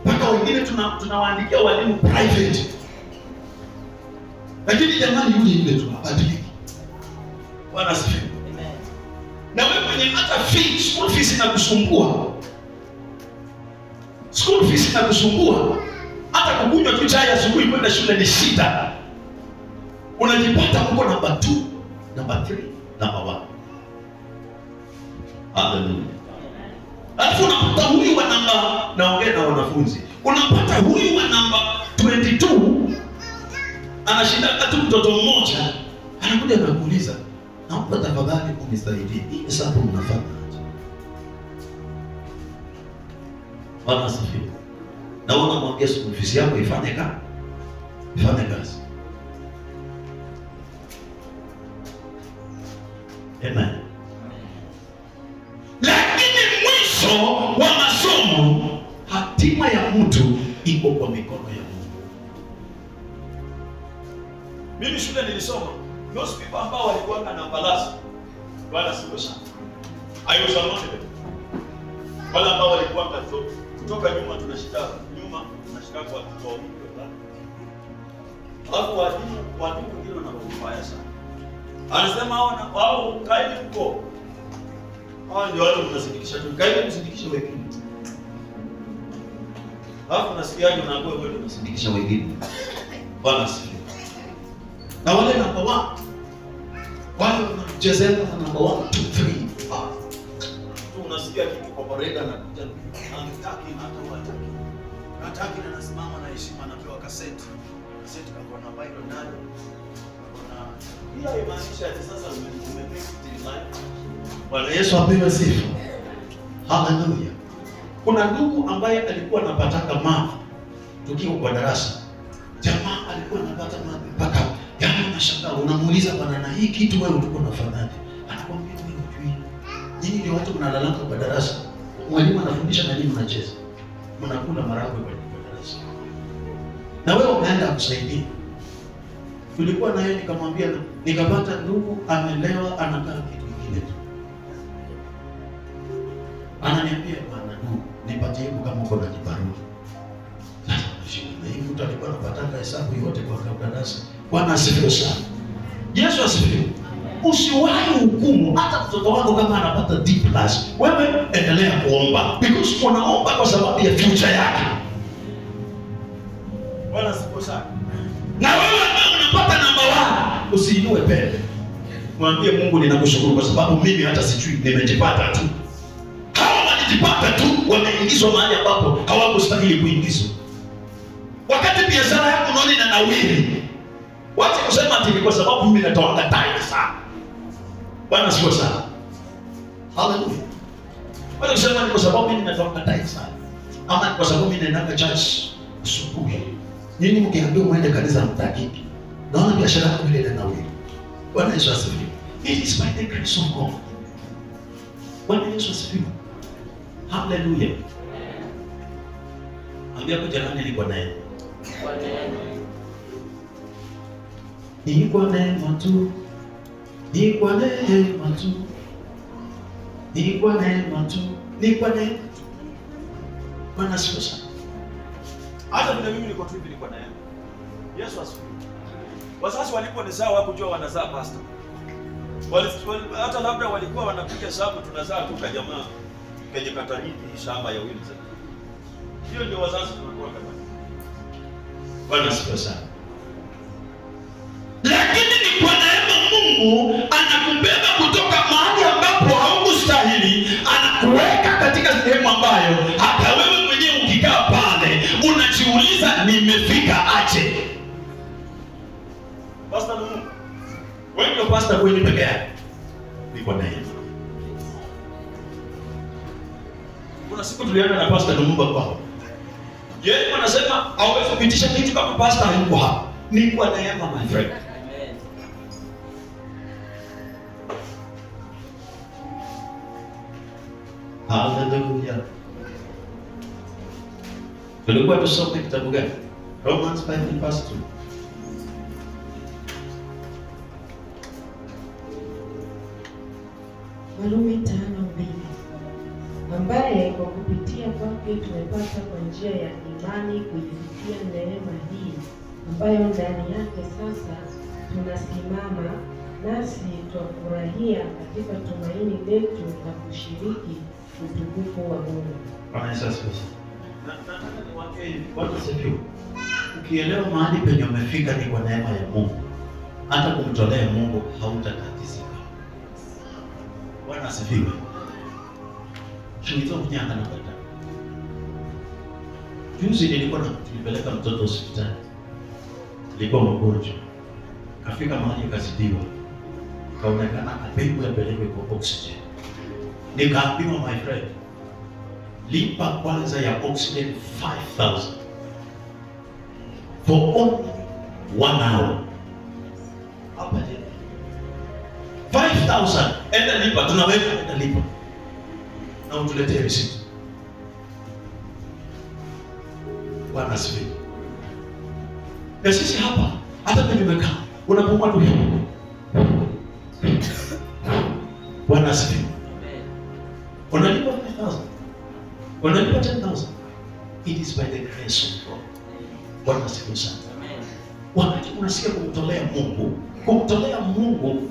Mpaka wengine tunawaandikia walimu private. Lakini jamani, yule tunabadilika. Bwana asifiwe. Amen. Na wewe mwenye hata school fees inakusumbua. School fees inakusumbua. Hata kukunywa tu chai asubuhi kwenda shule ni shida. Unajipata uko namba 2, namba 3, namba 1. Hallelujah. Alafu unapata huyu wa namba, naongea na wanafunzi, unapata huyu wa namba 22 anashinda hata mtoto mmoja, anakuja na kuuliza, naomba tafadhali unisaidie, hii hesabu mnafanya aje? Bwana asifiwe. Na unamwambia school fees yako ifanye kazi. Amen. Lakini mwisho wa masomo, hatima ya mtu iko kwa mikono ya Mungu. Mimi shule nilisoma, those people ambao walikuwa na namba last, Bwana siku sana, I was among them. Wale ambao walikuwa kutoka nyuma, tunashika kwa watoto. Alafu walimu wengine wanakumbaya sana. Anasema wao kaeni huko. Hao ndio watu mnasindikisha tu. Kaeni msindikishe wengine. Alafu nasikiaje unaambiwa wewe ndio unasindikisha wengine. Bwana asifiwe. Na wale namba 1 wale wanachezea na namba 1 2 3 tu unasikia kitu kwa pareda na kuja anataki na hata wataki. Hataki na nasimama na heshima anapewa kaseti. Kaseti kwa na Bible ndani. Bila imaanisha ati sasa umemake it life. Bwana Yesu apewe sifa. Haleluya. Kuna ndugu ambaye alikuwa anapataka mavi tukiwa kwa darasa. Jamaa alikuwa anapata mavi mpaka yaani unashangaa unamuuliza bwana na hii kitu wewe ulikuwa unafanyaje? Anakuambia mimi hujui. Nyinyi ndio watu mnalalama kwa darasa. Mwalimu anafundisha na nyinyi mnacheza. Mnakula maragwe kwa darasa. Na wewe unaenda kusaidia. Tulikuwa naye nikamwambia nikapata ndugu amelewa anakaa kitu kingine tu. Ananiambia bwana ndugu nipatie kama uko na kibarua. Na hii mtu alikuwa anapata hesabu yote kwa darasa. Bwana asifiwe sana. Yesu asifiwe. Usiwahi hukumu hata mtoto wako kama anapata D+. Wewe endelea kuomba because unaomba kwa sababu ya future yake. Bwana asifiwe sana. Na wewe unapata namba 1 usiinue pembe. Mwambie Mungu ninakushukuru kwa sababu mimi hata sijui nimejipata tu. Hawa wajipata tu wameingizwa mahali ambapo hawakustahili kuingizwa. Wakati biashara yako unaona inanawiri. Wacha kusema ati kwa sababu mimi natoanga tithe sana. Bwana asifiwe sana. Hallelujah. Wacha kusema ni kwa sababu mimi natoanga tithe sana. Ama kwa sababu mimi naenda church asubuhi. Nini mkiambiwa muende kanisa mtakiki? Naona biashara yako vile inanawiri. Bwana Yesu asifiwe. It is by the grace of God. Bwana Yesu asifiwe. Hallelujah. Ambia kwa jirani ni kwa neema. Ni kwa neema tu. Ni kwa neema tu. Ni kwa neema tu. Ni kwa neema tu. Bwana asifiwe sana. Hata vile mimi niko tu hivi niko neema. Yesu asifiwe. Wazazi waliponizaa wakujua wanazaa pastor. Hata labda walikuwa wanapiga hesabu tunazaa tu kwa jamaa kwenye kata hii shamba ya Wilson. Hiyo ndio wazazi tunakuwa kama. Bwana asifiwe sana. Lakini ni kwa neema Mungu anakubeba kutoka mahali ambapo haukustahili, anakuweka katika sehemu ambayo hata wewe mwenyewe ukikaa pale unajiuliza nimefika aje. Pastor Mungu. Wewe ndio pastor kweli peke yake. Ni kwa neema. Kuna siku tulienda na pastor Lumumba kwao. Yeye anasema hawezi kupitisha kitu kama pastor hayuko hapa. Ni kwa neema my friend. Amen. Hallelujah. Tulikuwa tusome kitabu gani? Romans 5:2. Warumi 5:2, ambaye kwa kupitia kwake tumepata kwa njia ya imani kuifikia neema hii, ambayo ndani yake sasa tunasimama, nasi twafurahia katika tumaini letu na kushiriki utukufu wa Mungu. Bwana Yesu asifiwe. Nataka niwaambie hivi, Bwana asifiwe. Ukielewa mahali penye umefika ni kwa neema ya Mungu. Hata kumtolea Mungu hautatatizika. Bwana asifiwe. Shunizo mnyanga na bata. Juzi nilipeleka mtoto hospitali. Nilikuwa mgonjwa. Kafika mahali kazidiwa. Kaonekana apelekwe kwa oxygen. Nikaambiwa my friend, lipa kwanza ya oxygen 5,000 for only 1 hour. Hapa je? 5,000 enda lipa, tunaweka enda lipa. Na utuletee receipt. Bwana asifiwe. Na sisi hapa hata kwenye umekaa unapumua tu. Bwana asifiwe. Unalipa 5,000. Unalipa 10,000. It is by the grace of God. Bwana asifiwe sana. Wakati unasikia kumtolea Mungu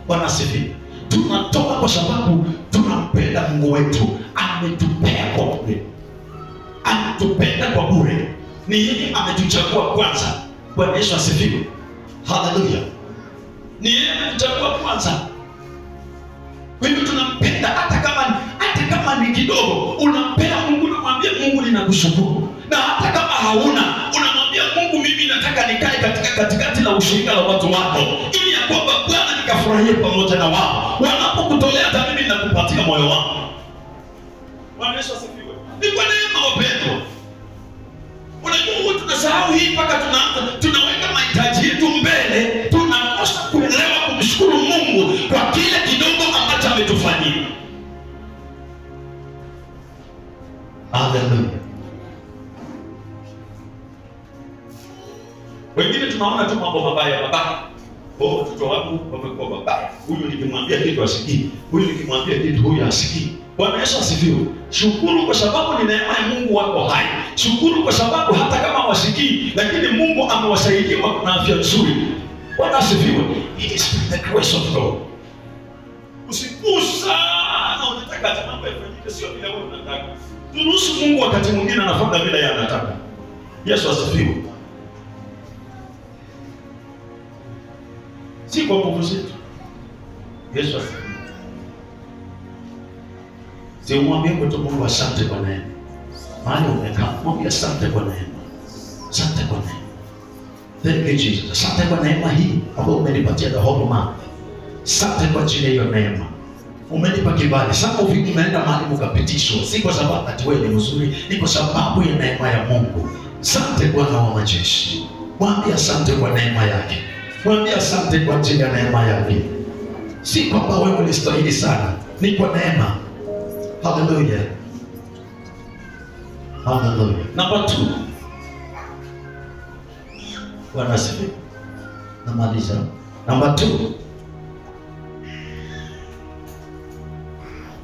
Bwana asifiwe. Tunatoa kwa sababu tunampenda Mungu wetu. Ametupea kwa bure. Ametupenda kwa bure. Ni yeye ametuchagua kwanza. Bwana Yesu asifiwe. Haleluya. Ni yeye ametuchagua kwanza. Kwa hivyo tunampenda hata kama ni kidogo. Unampenda Mungu, unamwambia Mungu ninakushukuru. Na hata kama hauna, unamwambia Mungu mimi nataka nikae katikati la ushirika la watu wako, ili ya kwamba Bwana nikafurahie pamoja na wao. Wanapokutolea hata mimi ninakupatia moyo wangu. Bwana Yesu asifiwe. Ni kwa neema wapendwa. Unajua huwa tunasahau hii mpaka tunaweka mahitaji yetu mbele. Tunakosa kuelewa kumshukuru Mungu kwa kile kidogo ambacho ametufanyia. Haleluya. Wengine tunaona tu mambo mabaya. Watoto wangu wamekuwa mabaya. Huyu nikimwambia kitu asikii. Huyu nikimwambia kitu huyu asikii. Bwana Yesu asifiwe. Shukuru kwa sababu ni neema ya Mungu wako hai. Shukuru kwa sababu hata kama wasikii, lakini Mungu amewasaidia na afya nzuri. Bwana asifiwe. It is the grace of God. Usikusa na unataka mambo yafanyike sio vile wewe unataka. Turuhusu Mungu wakati mwingine anafanya vile yeye anataka. Yesu asifiwe. Si kwa nguvu zetu. Yesu asifiwe. Si umwambie kwa Mungu asante kwa neema. Maana umekaa, mwambie asante kwa neema. Asante kwa neema. Thank you Jesus. Asante kwa neema hii ambayo umenipatia the whole month. Asante kwa ajili ya hiyo neema. Umenipa kibali. Sasa unaenda mahali mkapitishwa. Si kwa sababu ati wewe ni mzuri, ni kwa sababu ya neema ya Mungu. Asante Bwana wa majeshi. Mwambie asante kwa neema yake. Mwambie asante kwa ajili ya neema yake. Si kwamba wewe unastahili sana, ni kwa neema. Hallelujah. Hallelujah. Number 2. Bwana asifiwe. Namaliza. Number 2.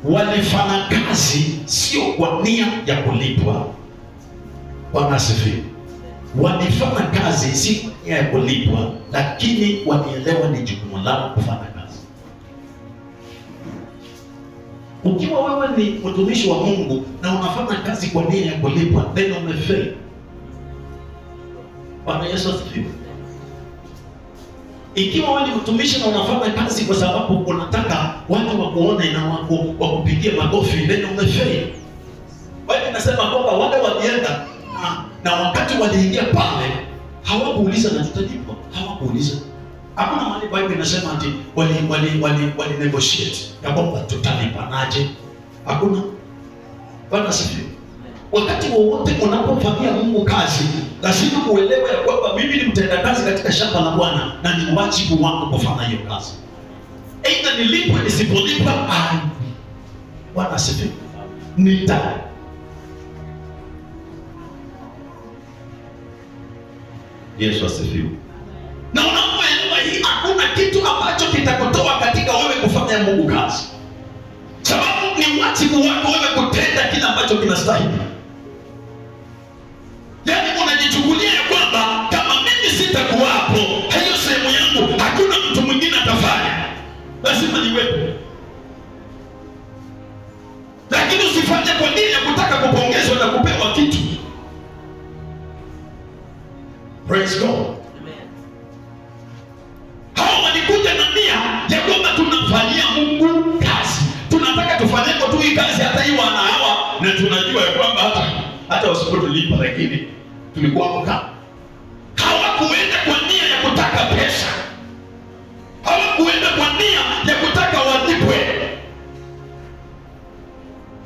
Walifanya kazi sio kwa nia ya kulipwa. Bwana asifiwe. Walifanya kazi si kwa nia ya kulipwa, lakini walielewa ni jukumu lao kufanya kazi. Ukiwa wewe ni mtumishi wa Mungu na unafanya kazi kwa nia ya kulipwa, then umefeli. Bwana Yesu asifiwe. Ikiwa wewe ni mtumishi na unafanya kazi kwa sababu unataka watu wakuone na wakupigie makofi, then umefeli. Biblia inasema kwamba wale walienda na wakati waliingia pale hawakuuliza na tutalipwa, hawakuuliza. Hakuna mahali Biblia inasema ati wali negotiate ya kwamba tutalipanaje. Hakuna. Bwana asifiwe. Wakati wowote unapofanyia Mungu kazi, lazima uelewe ya kwamba mimi ni mtendakazi katika shamba la Bwana na ni wajibu wangu kufanya hiyo kazi. Aidha nilipwe nisipolipwa, Bwana asifiwe. Yesu asifiwe. Na unapoelewa hii, hakuna kitu ambacho kitakutoa katika wewe kufanya Mungu kazi. Sababu ni wajibu wako wewe kutenda kile ambacho kinastahili. Yaani unajichukulia ya kwamba kama mimi sitakuwapo, hiyo sehemu yangu hakuna mtu mwingine atafanya. Lazima niwepo. Lakini usifanye kwa nia ya kutaka kupongezwa na kupewa kitu. Praise God. Amen. Hao walikuja na nia ya kwamba tunamfanyia Mungu kazi. Tunataka tufanye kwa tu hii kazi hata hii wana hawa, na tunajua ya kwamba hata usipotulipa lakini tulikuwa mkaa. Hawakuenda kwa nia ya kutaka pesa. Hawakuenda kwa nia ya kutaka walipwe.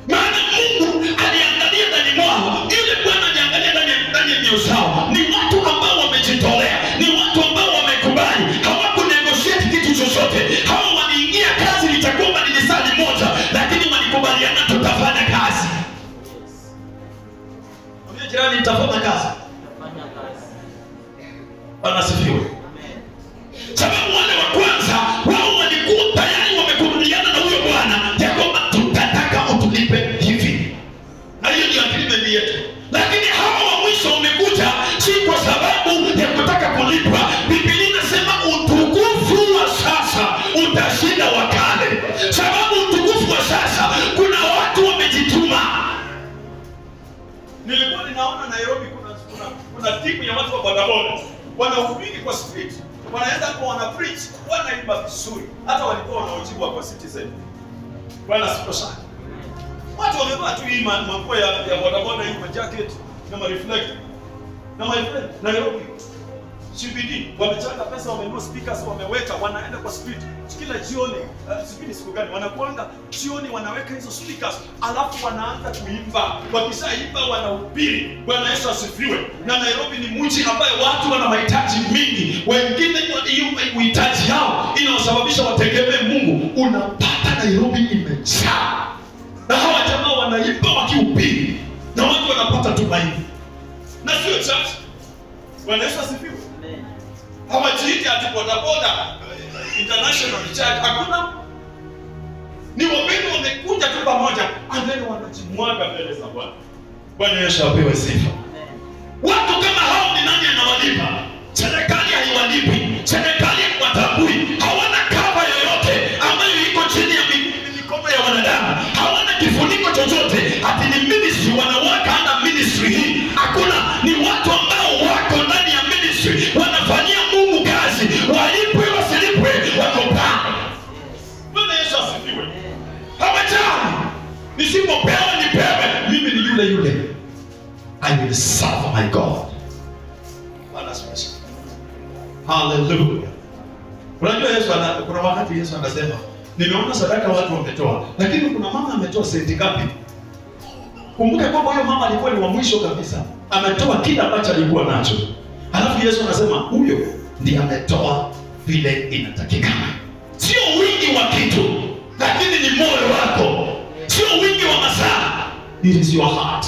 Maana Mungu aliangalia ndani mwao, yule Bwana aliangalia ndani ya mioyo zao. Ni watu ambao wamejitolea, ni watu ambao wamekubali, hawakunegotiate kitu chochote. Hao waliingia kazi litakuwa ni lisali moja, lakini walikubaliana tutafanya kazi. Mwambie jirani tutafanya kazi. Bwana asifiwe. Sababu wale wa kwanza wao walikuwa tayari wamekubaliana na huyo Bwana ya kwamba tutataka utulipe hivi. Na hiyo ndio agreement yetu. Lakini hawa wa mwisho wamekuja si kwa sababu ya kutaka kulipwa. Biblia inasema utukufu wa sasa utashika wanahubiri kwa street, wanaenda kwa wana preach, wanaimba vizuri. Hata walikuwa wanaojiwa kwa Citizen. Bwana sifa sana. Watu wamevaa tu hii manguo ya bodaboda, hii jacket na reflector. Na my friend, Nairobi CBD wamechanga pesa, wamenunua speakers, wameweka, wanaenda kwa street kila jioni. Sipini siku gani wanakuanga jioni, wanaweka hizo speakers, alafu wanaanza kuimba. Wakishaimba wanahubiri. Bwana Yesu asifiwe. Na Nairobi ni mji ambaye watu wana mahitaji mingi. Wengine hiyo mahitaji yao inawasababisha wategemee Mungu. Unapata Nairobi imejaa. Na hawa jamaa wanaimba wakihubiri, na watu wanapata tumaini. Na sio church. Bwana Yesu asifiwe. Amen. Hawajiiti ati bodaboda international church. Hakuna. Ni wapendwa wamekuja tu pamoja, and then wanajimwaga mbele za Bwana. Bwana Yesu apewe sifa. Amen. Watu kama hao ni nani anawalipa? Serikali haiwalipi. Serikali haiwatambui. Hawana cover yoyote ambayo iko chini ya mikono ya wanadamu. Hawana kifuniko chochote. Ati ni ministry, wanawaka under ministry hii. Hakuna. Ni watu ambao wako ndani ya ministry, wanafanyia Mungu kazi, walipwe wasilipwe, wako pale. Bwana Yesu asifiwe. Hawajali. Nisipopewa nipewe, mimi ni yule yule. I will serve my God. Bwana asifiwe. Hallelujah. Unajua Yesu kuna wakati Yesu anasema, nimeona sadaka watu wametoa, lakini kuna mama ametoa senti ngapi? Kumbuka kwamba huyo mama alikuwa ni wa mwisho kabisa. Ametoa kila ambacho alikuwa nacho. Alafu Yesu anasema huyo ndiye ametoa vile inatakikana. Sio wingi wa kitu, lakini ni moyo wako. Sio wingi wa masaa. It is your heart.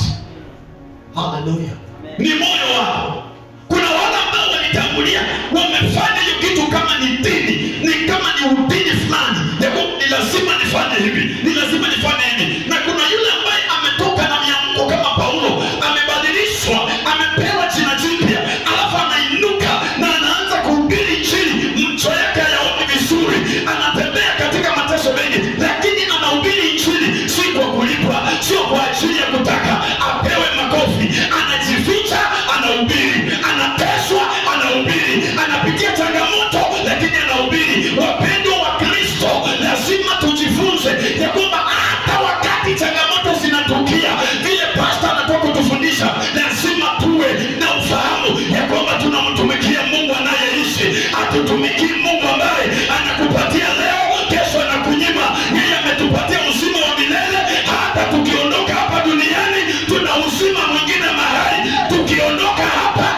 Hallelujah. Ni moyo wako. Kuna wale ambao walitangulia, wamefanya hiyo kitu kama ni dini, ni kama ni udini fulani. Yako ni lazima nifanye hivi, ni lazima nifanye hivi. Na kuna yule ambaye ametoka na miamko kama Paulo, amebadilishwa, amepewa jina jipya, alafu anainuka na anaanza kuhubiri injili. Mcho yake hayaoni vizuri, anatembea katika mateso mengi, lakini anahubiri injili si kwa kulipwa, sio kwa ajili ya kutaka apewe makofi. Anajificha, anahubiri, anateswa, anahubiri, anapitia changamoto, lakini anahubiri. Wapendwa wa Kristo, lazima tujifunze ya kwamba hata wakati changamoto zinatokea, vile pastor anatoka kutufundisha, lazima tuwe na ufahamu ya kwamba tunamtumikia Mungu anayeishi. Hatutumikii Mungu ambaye anakupatia leo, kesho anakunyima. Yeye ametupatia uzima wa milele. Hata tukiondoka hapa duniani, tuna uzima mwingine mahali. Tukiondoka hapa,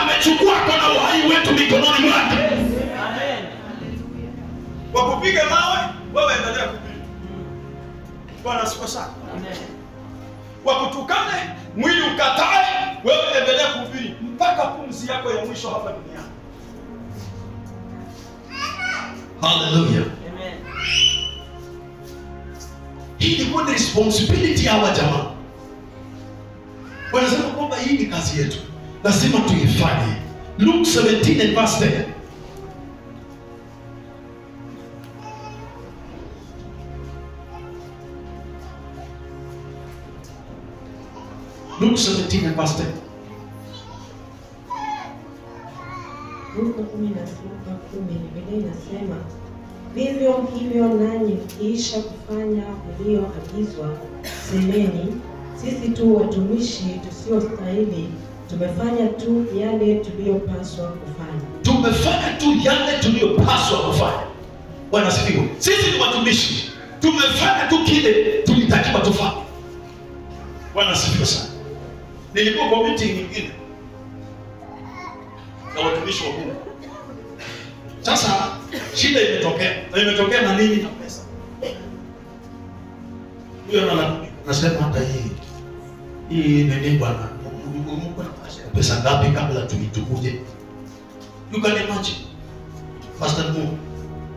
amechukua kona uhai wetu mikononi mwake. Amen. Wakupiga mawe, wewe endelea kupiga. Bwana asifiwe sana. Amen. Wakutukane, mwili ukatae, wewe endelea kuhubiri mpaka pumzi yako ya mwisho hapa duniani. Hallelujah. Amen. Hii ilikuwa ni responsibility ya hawa jamaa. Wanasema kwamba hii ni kazi yetu, lazima tuifanye. Luke 17 and verse 10. Luke 17 and verse 10. Luka 17:10 Biblia inasema, vivyo hivyo nanyi mkiisha kufanya mlioagizwa, semeni, sisi tu watumishi tusiostahili, tumefanya tu yale tuliyopaswa kufanya. Tumefanya tu yale tuliyopaswa kufanya. Bwana asifiwe. Sisi ni watumishi, tumefanya tu kile tulitakiwa tufanye. Bwana asifiwe sana. Nilikuwa kwa meeting nyingine na watumishi wa Mungu. Sasa shida imetokea. Na imetokea na nini? Na pesa. Huyo anasema hata hii nini bwana? Mungu anapasha pesa ngapi kabla tuitukuje? You can imagine. Pastor Mungu.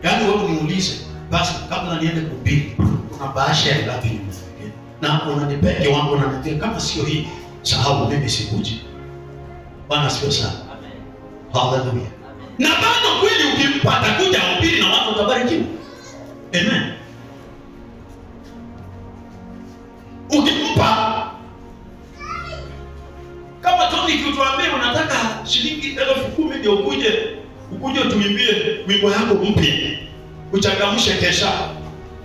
Yaani wewe uniulize, basi kabla niende kuhubiri, kuna bahasha ya ngapi nimefanya? Na unanipeke wangu unaniambia kama sio hii, sahau mimi sikuji. Bwana asifiwe sana. Amen. Hallelujah. Na bado kweli ukimpata kuja kuhubiri na watu watabarikiwa. Amen. Ukimpa kama Tony ukituambia unataka shilingi 10,000 ukuje tuimbie wimbo yako mpya. Uchangamshe kesha.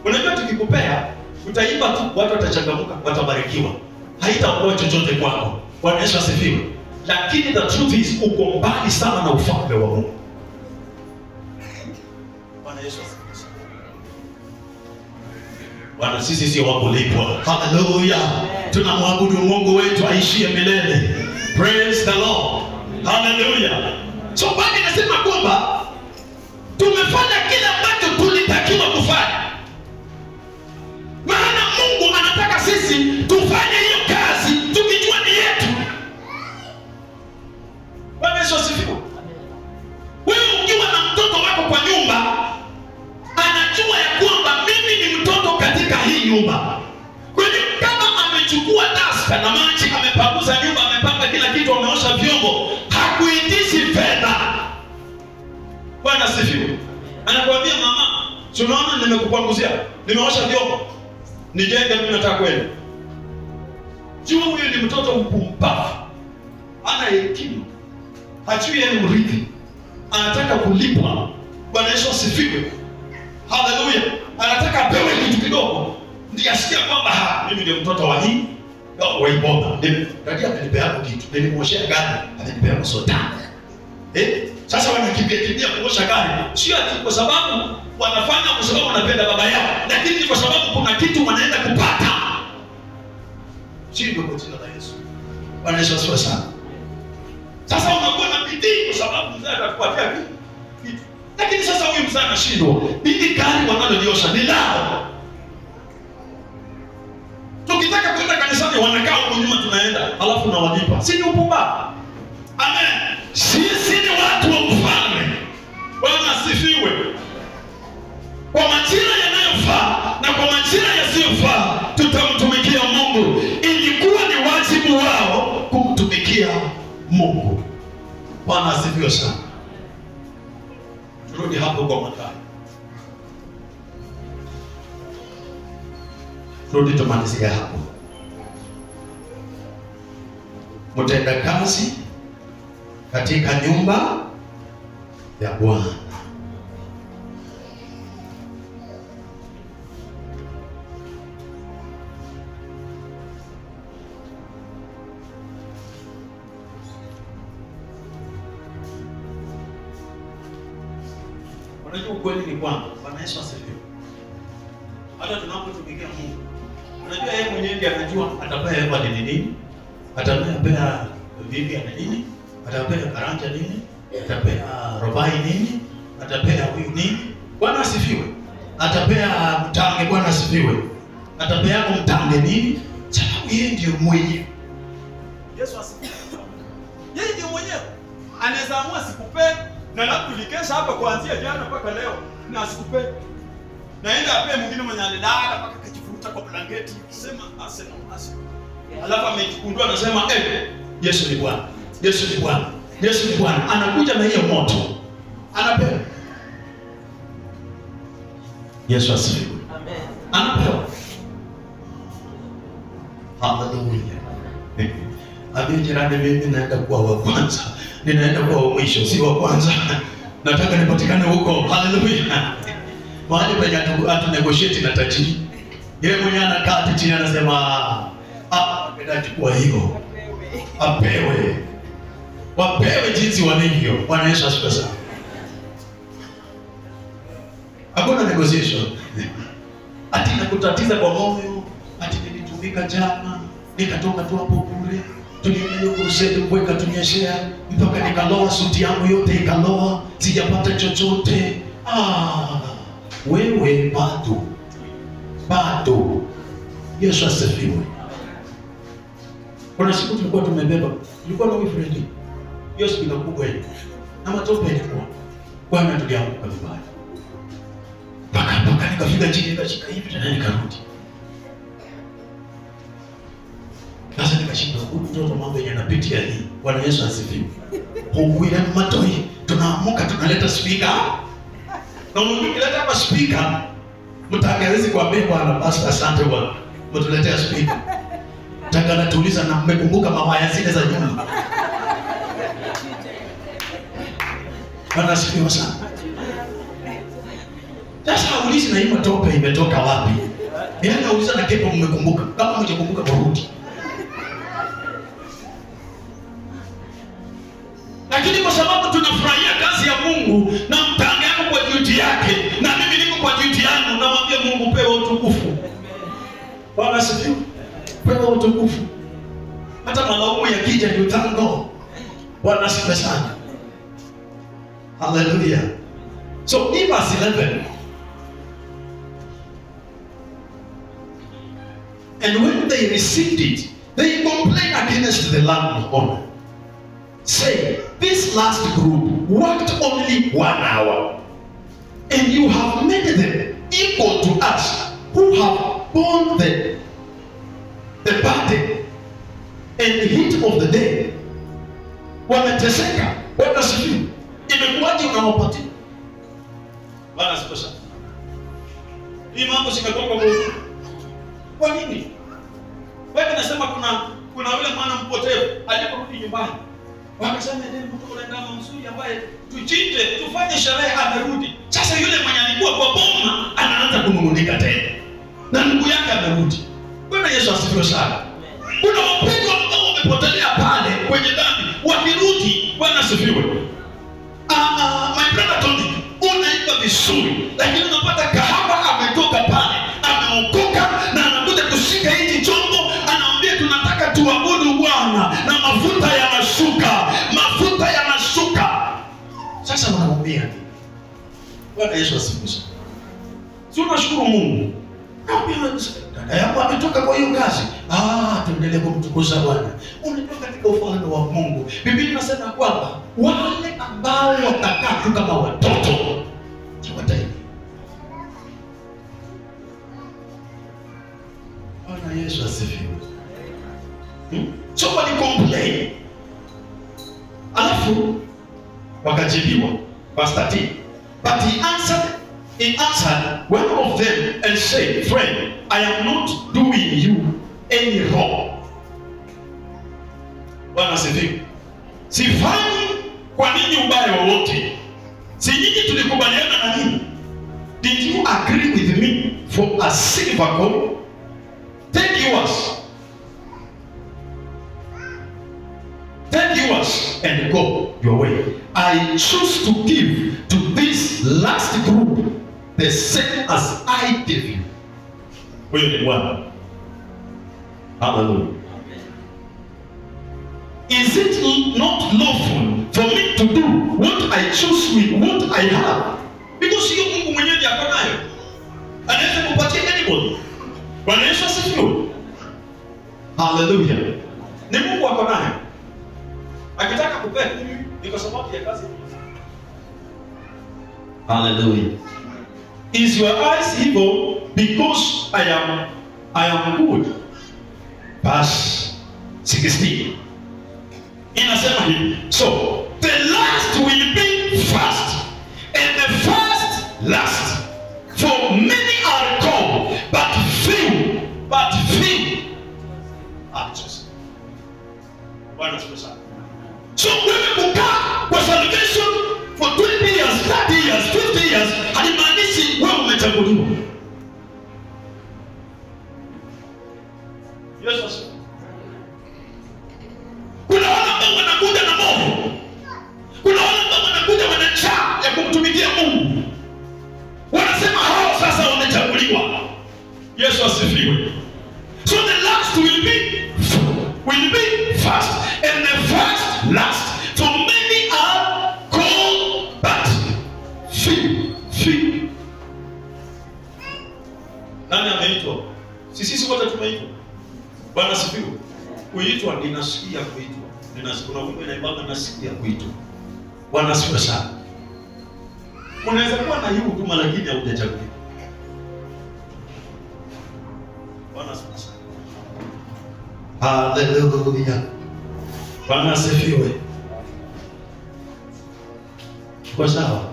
Unajua tukikupea utaimba tu, watu watachangamuka, watabarikiwa. Haitakuwa chochote kwako. Bwana Yesu asifiwe. Lakini the truth is uko mbali sana na ufalme wa Mungu. Bwana Yesu asifiwe. Bwana, sisi sio wa kulipwa. Hallelujah. Tunamwabudu Mungu wetu aishie milele. Praise the Lord. Hallelujah. So Biblia inasema kwamba tumefanya kile ambacho tulitakiwa kufanya. Maana Mungu anataka sisi tufanye hiyo kazi tukijua ni yetu. Bwana Yesu asifiwe. Wewe ukiwa na mtoto wako kwa nyumba, anajua ya kwamba mimi ni mtoto katika hii nyumba. Kwa hiyo kama amechukua dasta na maji, amepanguza nyumba, amepanga kila kitu, ameosha vyombo, hakuitishi fedha. Bwana asifiwe. Anakuambia mama, tunaona nimekupanguzia, nimeosha vyombo, nijenge mimi nataka kwenda. Jua huyu ni mtoto mpumbavu. Ana hekima. Hajui yeye ni mrithi. Anataka kulipwa. Bwana Yesu asifiwe. Hallelujah. Anataka apewe kitu kidogo. Ndiye asikia kwamba mimi ndio mtoto wa hii. Wa ibomba. Ndio akanipea kitu. Nilimwoshea gari, akanipea soda. Sasa wanakimbia kuosha gari. Sio ati kwa sababu wanafanya kwa sababu wanapenda baba yao, lakini kwa sababu kuna kitu wanaenda kupata. Sio kwa jina la Yesu. Bwana Yesu asifiwe sana. Sasa unakuwa na bidii kwa sababu mzee atakupatia kitu. Lakini sasa huyu mzee anashindwa. Hili gari wanaloliosha ni lao. Tukitaka kwenda kanisani wanakaa huko nyuma tunaenda, alafu nawalipa. Si ni upumbavu? Amen. Sisi ni watu wa ufalme. Bwana asifiwe. Kwa majira yanayofaa na kwa majira yasiyofaa tutamtumikia Mungu. Ilikuwa ni wajibu wao kumtumikia Mungu. Bwana asifiwe sana. Turudi hapo kwa Mathayo. Turudi tumalizie hapo. Mtenda kazi katika nyumba ya Bwana. Unajua ukweli ni kwamba Bwana Yesu asifiwe. Hata tunapotumikia Mungu, unajua yeye mwenyewe ndiye anajua atapea hapa ni nini, atapea bibi ana nini, atapea karanja nini, atapea robai nini, atapea huyu nini. Bwana asifiwe. Atapea mtange. Bwana asifiwe. Atapea mtange nini? Sababu yeye ndiye mwenyewe. Yesu asifiwe. Yeye ndiye mwenyewe. Anaweza amua sikupe na nakulikesha hapa kuanzia jana mpaka leo na asikupe. Naenda ape mwingine mwenye alilala mpaka kajifuta kwa blanketi kusema asema. Alafu amejikundua anasema Yesu ni Bwana. Yesu ni Bwana. Yesu ni Bwana. Anakuja na hiyo moto. Anapewa. Yesu asifiwe. Amen. Anapewa. Hallelujah. Abi jirani, mimi naenda kuwa wa kwanza. Ninaenda kuwa wa mwisho, si wa kwanza. Nataka nipatikane huko. Hallelujah. Mahali penye atu negotiate na tajiri. Yeye mwenyewe anakaa chini anasema chukua hiyo. Apewe. Wapewe jinsi walivyo. Bwana Yesu asifiwe sana. Hakuna negotiation. Ati nakutatiza kwa moyo, ati nilitumika jana, nikatoka tu hapo bure. Tulienda kusema kuweka tunyeshea mpaka nikaloa suti yangu yote ikaloa, sijapata chochote. Wewe bado. Yesu asifiwe. Kuna siku tulikuwa tumebeba, tulikuwa na friend. Yesu inakuwa hiyo. Na matope ilikuwa. Bwana tulianguka vibaya. Mpaka nikafika chini nikashika hivi tena nikarudi. Sasa nikashika huyu mtoto mambo yenye anapitia hii. Bwana Yesu asifiwe. Hukuila matoi, tunaamuka tunaleta speaker. Na mkileta hapa speaker, mtangewezi kuambia Bwana pastor asante Bwana. Mtuletea speaker. Taka tuuliza na mmekumbuka mawaya zile za nyuma. Bwana sifiwe sana. Sasa haulizi na hii matope imetoka wapi? Yaani hauliza na kepo mmekumbuka. Kama mmekumbuka kurudi. Lakini kwa sababu tunafurahia kazi ya Mungu na mtanga yako kwa duty yake na mimi niko kwa duty yangu, namwambia Mungu pewa utukufu. Bwana sifiwe. Pewa utukufu. Hata malaumu yakija ni utango. Bwana sifiwe sana. Hallelujah. So in verse 11, and when they received it, they complained against the landowner, saying, this last group worked only 1 hour, and you have made them equal to us who have borne the burden and the heat of the day. Wameteseka. Bwana sifiwe. Imekuwaje unawapatia? Bwana sifiwe sana. Hii mambo sikakuwa kwa Mungu. Kwa nini? Wewe unasema kuna yule mwana mpotevu aliporudi nyumbani. Wakasema ndio mtu yule ndama mzuri ambaye tuchinje, tufanye sherehe amerudi. Sasa yule mwenye alikuwa kwa boma anaanza kunung'unika tena. Na ndugu yake amerudi. Bwana Yesu asifiwe sana. Kuna wapendwa ambao wamepotelea pale kwenye dhambi, wakirudi Bwana asifiwe. My brother Tony, unaimba vizuri, lakini unapata kahaba ametoka pale, ameokoka na anakuja kushika hizi chombo, anaambia tunataka tuabudu Bwana na mafuta ya mashuka, mafuta ya mashuka. Sasa wanamwambia Bwana Yesu asifiwe. Si unashukuru Mungu? Dada yangu ametoka kwa hiyo kazi. Tuendelee kumtukuza Bwana. Unatoka katika ufalme wa Mungu. Biblia inasema kwamba wale ambao watakaa tu kama watoto wataishi. Bwana Yesu asifiwe. So wali complain. Alafu wakajibiwa. Verse 13. But he answered one of them and said, friend, I am not doing you any wrong. Bwana sifiwe. Sifanyi kwa nini ubaya wowote. Si nyinyi tulikubaliana na nini? Did you agree with me for a silver coin? Take yours. Take yours and go your way. I choose to give to this last group the same as I gave you. Huyo ni Bwana. Hallelujah. Is it not lawful for me to do what I choose with what I have? Because hiyo Mungu mwenyewe ndiye ako nayo. Anaweza kupatia anybody. Bwana Yesu asifiwe. Hallelujah. Ni Mungu ako nayo. Akitaka kupea ni kwa sababu ya kazi. Hallelujah. Is your eyes evil because I am good? Verse 16. Inasema hivi. So the last will be first and the first last. For many are called, but few are chosen. Bwana asifiwe sana. So wewe kukaa kwa salvation for 20 years, 30 years, 50 years, haimaanishi wewe umechaguliwa. Yesu asifiwe. Kuna wale ambao wanakuja na moyo. Kuna wale ambao wanakuja wana njaa ya kumtumikia Mungu. Wanasema hao sasa wamechaguliwa. Yesu asifiwe. So the last will be first and the first last. For many are called, but few. Nani ameitwa? Sisi wote tumeitwa. Bwana asifiwe. Kuitwa ninasikia kuitwa. Kuna wimbo inaimba nasikia kuitwa. Bwana asifiwe sana. Unaweza kuwa na hiyo huduma lakini haujachaguliwa. Bwana asifiwe sana. Hallelujah. Bwana asifiwe. Kwa sawa.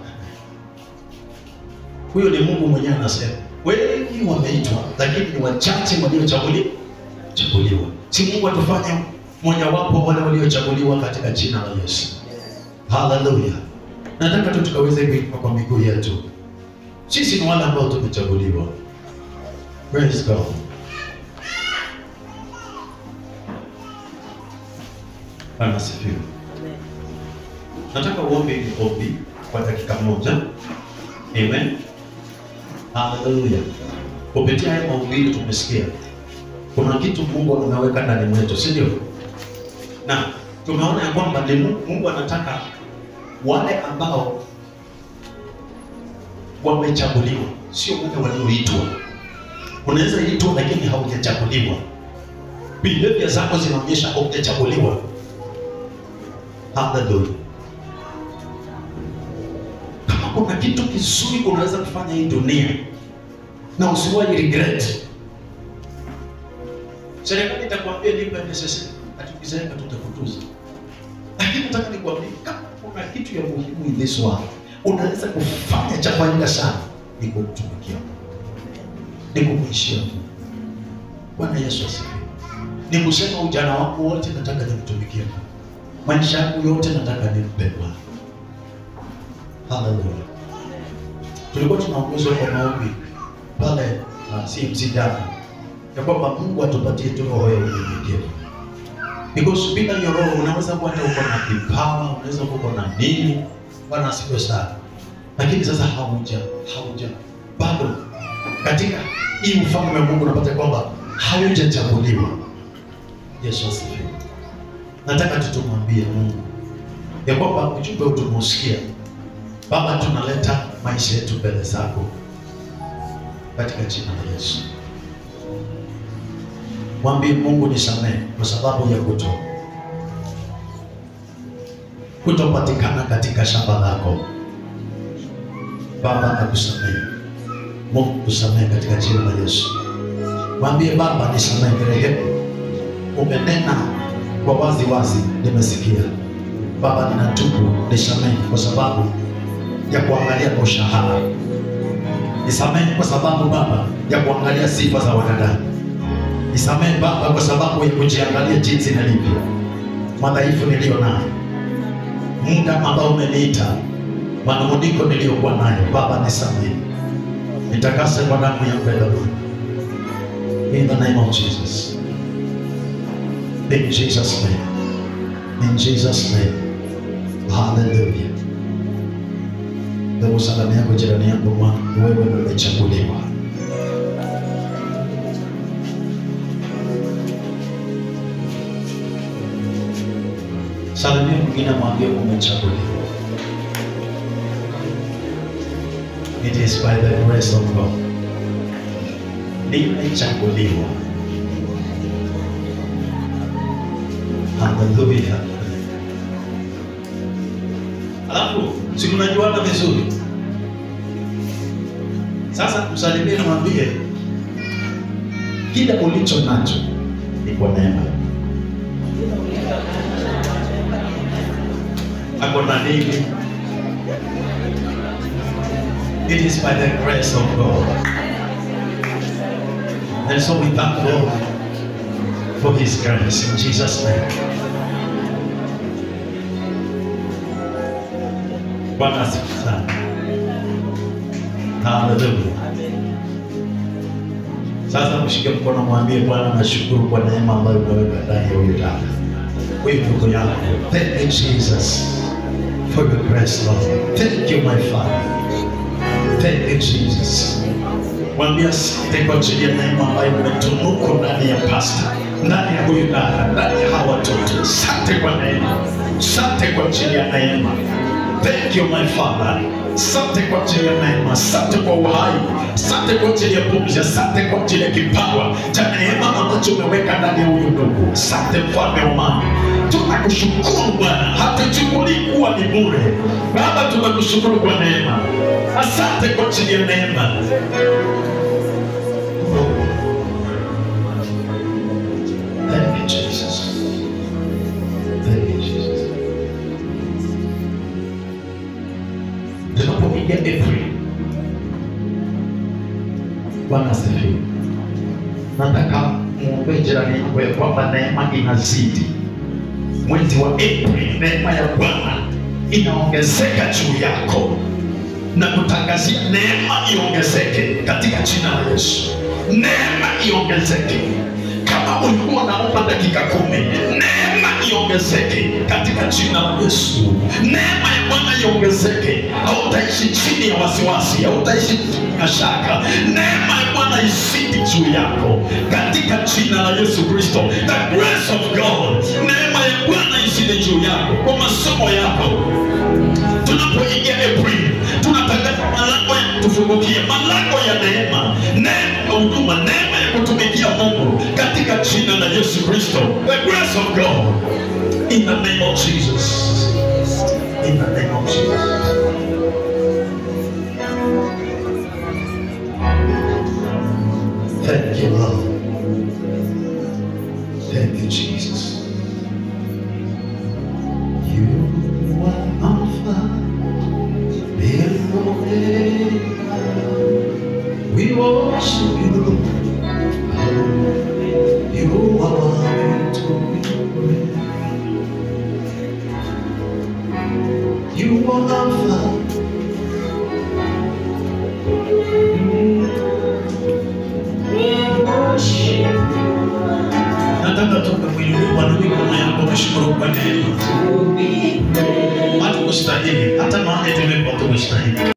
Huyo ni Mungu mwenyewe anasema. Wengi wameitwa lakini ni wachache waliochaguliwa. Si Mungu atufanye mmoja wapo wale waliochaguliwa katika jina la Yesu. Hallelujah. Nataka tu tukaweze kuinuka kwa miguu yetu. Sisi ni wale ambao tumechaguliwa. Praise God. Bwana asifiwe. Nataka uombe ombi kwa dakika moja. Amen. Hallelujah. Kupitia haya mahubiri tumesikia kuna kitu Mungu ameweka ndani mwetu, si ndio? Na tumeona ya kwamba Mungu anataka wale ambao wamechaguliwa, sio wale walioitwa. Unaweza itwa lakini haujachaguliwa. Behavior zako zinaonyesha haujachaguliwa. Hallelujah. Kama kuna kitu kizuri unaweza kufanya hii dunia na usiwahi regret, serikali itakwambia lipa NSSF, hatukizeeka tutakutuza. Lakini nataka nikwambie, kama kuna kitu ya muhimu in this world unaweza kufanya cha faida sana, ni kumtumikia, ni kumheshia Mungu. Bwana Yesu asifiwe. Ni kusema ujana wangu wote nataka nimtumikie Mungu. Maisha yangu yote nataka nimpe Bwana. Hallelujah. Tulikuwa tunaongozwa kwa maombi pale CMC jana ya kwamba Mungu atupatie tu roho ya unyenyekevu. Because bila hiyo roho unaweza kuwa hata uko na kipawa, unaweza kuwa na nini, Bwana asifiwe sana. Lakini sasa hauja bado katika hii ufalme wa Mungu unapata kwamba haujachaguliwa. Yesu asifiwe. Nataka tutumwambie Mungu ya kwamba ujumbe utumsikia. Baba, tunaleta maisha yetu mbele zako katika jina la Yesu. Mwambie Mungu nisamehe kwa sababu ya kutopatikana katika shamba lako. Baba, nakusamehe. Mungu kusamehe katika jina la Yesu. Mwambie Baba nisamehe, rehemu. Umenena kwa wazi wazi, nimesikia. Baba, ninatubu, nisamehe kwa sababu ya kuangalia kwa ushahara. Nisamehe kwa sababu Baba ya kuangalia sifa za wanadamu. Nisamehe Baba kwa sababu ya kujiangalia jinsi nilivyo, madhaifu nilio nayo, muda ambao umeniita, manunguniko niliyokuwa nayo. Baba nisamehe, nitakase kwa damu ya mpendwa. In the name of Jesus. In Jesus' name. In Jesus' name. Hallelujah. Ndio salamu yako jirani yako, Bwana wewe umechaguliwa. Salimia mwingine, mwambie umechaguliwa. It is by the grace of God. Nimechaguliwa. Hallelujah. Alafu si mnajuana vizuri. Sasa msalimie na mwambie kila ulicho nacho ni kwa neema. Akona nini? It is by the grace of God. And so we thank God for His grace in Jesus' name. Bwana asifiwe sana. Hallelujah. Sasa mshike mkono, mwambie Bwana nashukuru kwa neema ambayo umeweka ndani ya huyu dada. Wewe ndugu yangu. Thank you Jesus for your grace, Lord. Thank you my Father. Thank you Jesus. Mwambie asante kwa ajili ya neema ambayo umetunuku ndani ya pastor, ndani ya huyu dada, ndani ya hawa watoto. Asante kwa neema. Asante kwa ajili ya neema. Thank you my Father. Asante kwa ajili ya neema, asante kwa uhai, asante kwa ajili ya pumzi, asante kwa ajili ya kipawa cha neema ambacho umeweka ndani ya huyu ndugu. Asante mfalme wa amani. Tunakushukuru Bwana, hatuchukulii kuwa ni bure. Baba, tunakushukuru kwa neema. Asante kwa ajili ya neema. Thank you Jesus. Thank you Jesus. Tunapoingia April, Bwana asifiwe. Nataka muombe jirani yako ya kwamba neema inazidi. Mwezi wa April, neema ya Bwana inaongezeka juu yako, na kutangazia neema iongezeke katika jina la Yesu. Neema iongezeke. Kama ulikuwa unaomba dakika 10, neema iongezeke katika jina la Yesu. Neema ya Bwana iongezeke. Hautaishi chini ya wasiwasi, hautaishi chini ya shaka. Neema ya Bwana isiti juu yako katika jina la Yesu Kristo. The grace of God, neema ya Bwana isiti juu yako kwa masomo yako. Tunapoingia April, tunatangaza malango ya kutufungukia, malango ya neema, neema ya huduma, neema ya kutumikia Mungu katika jina la Yesu Kristo. The grace of God, in the name of Jesus. In the name of Jesus. Thank you, Lord. Thank you, Jesus. You are Alpha and Omega. We worship you. You are worthy to be praised. You are Alpha. Nataka toka mwili Bwana mikono yako umeshukuru kwa neema. Hata kustahili, hata maana tumekuwa tumestahili.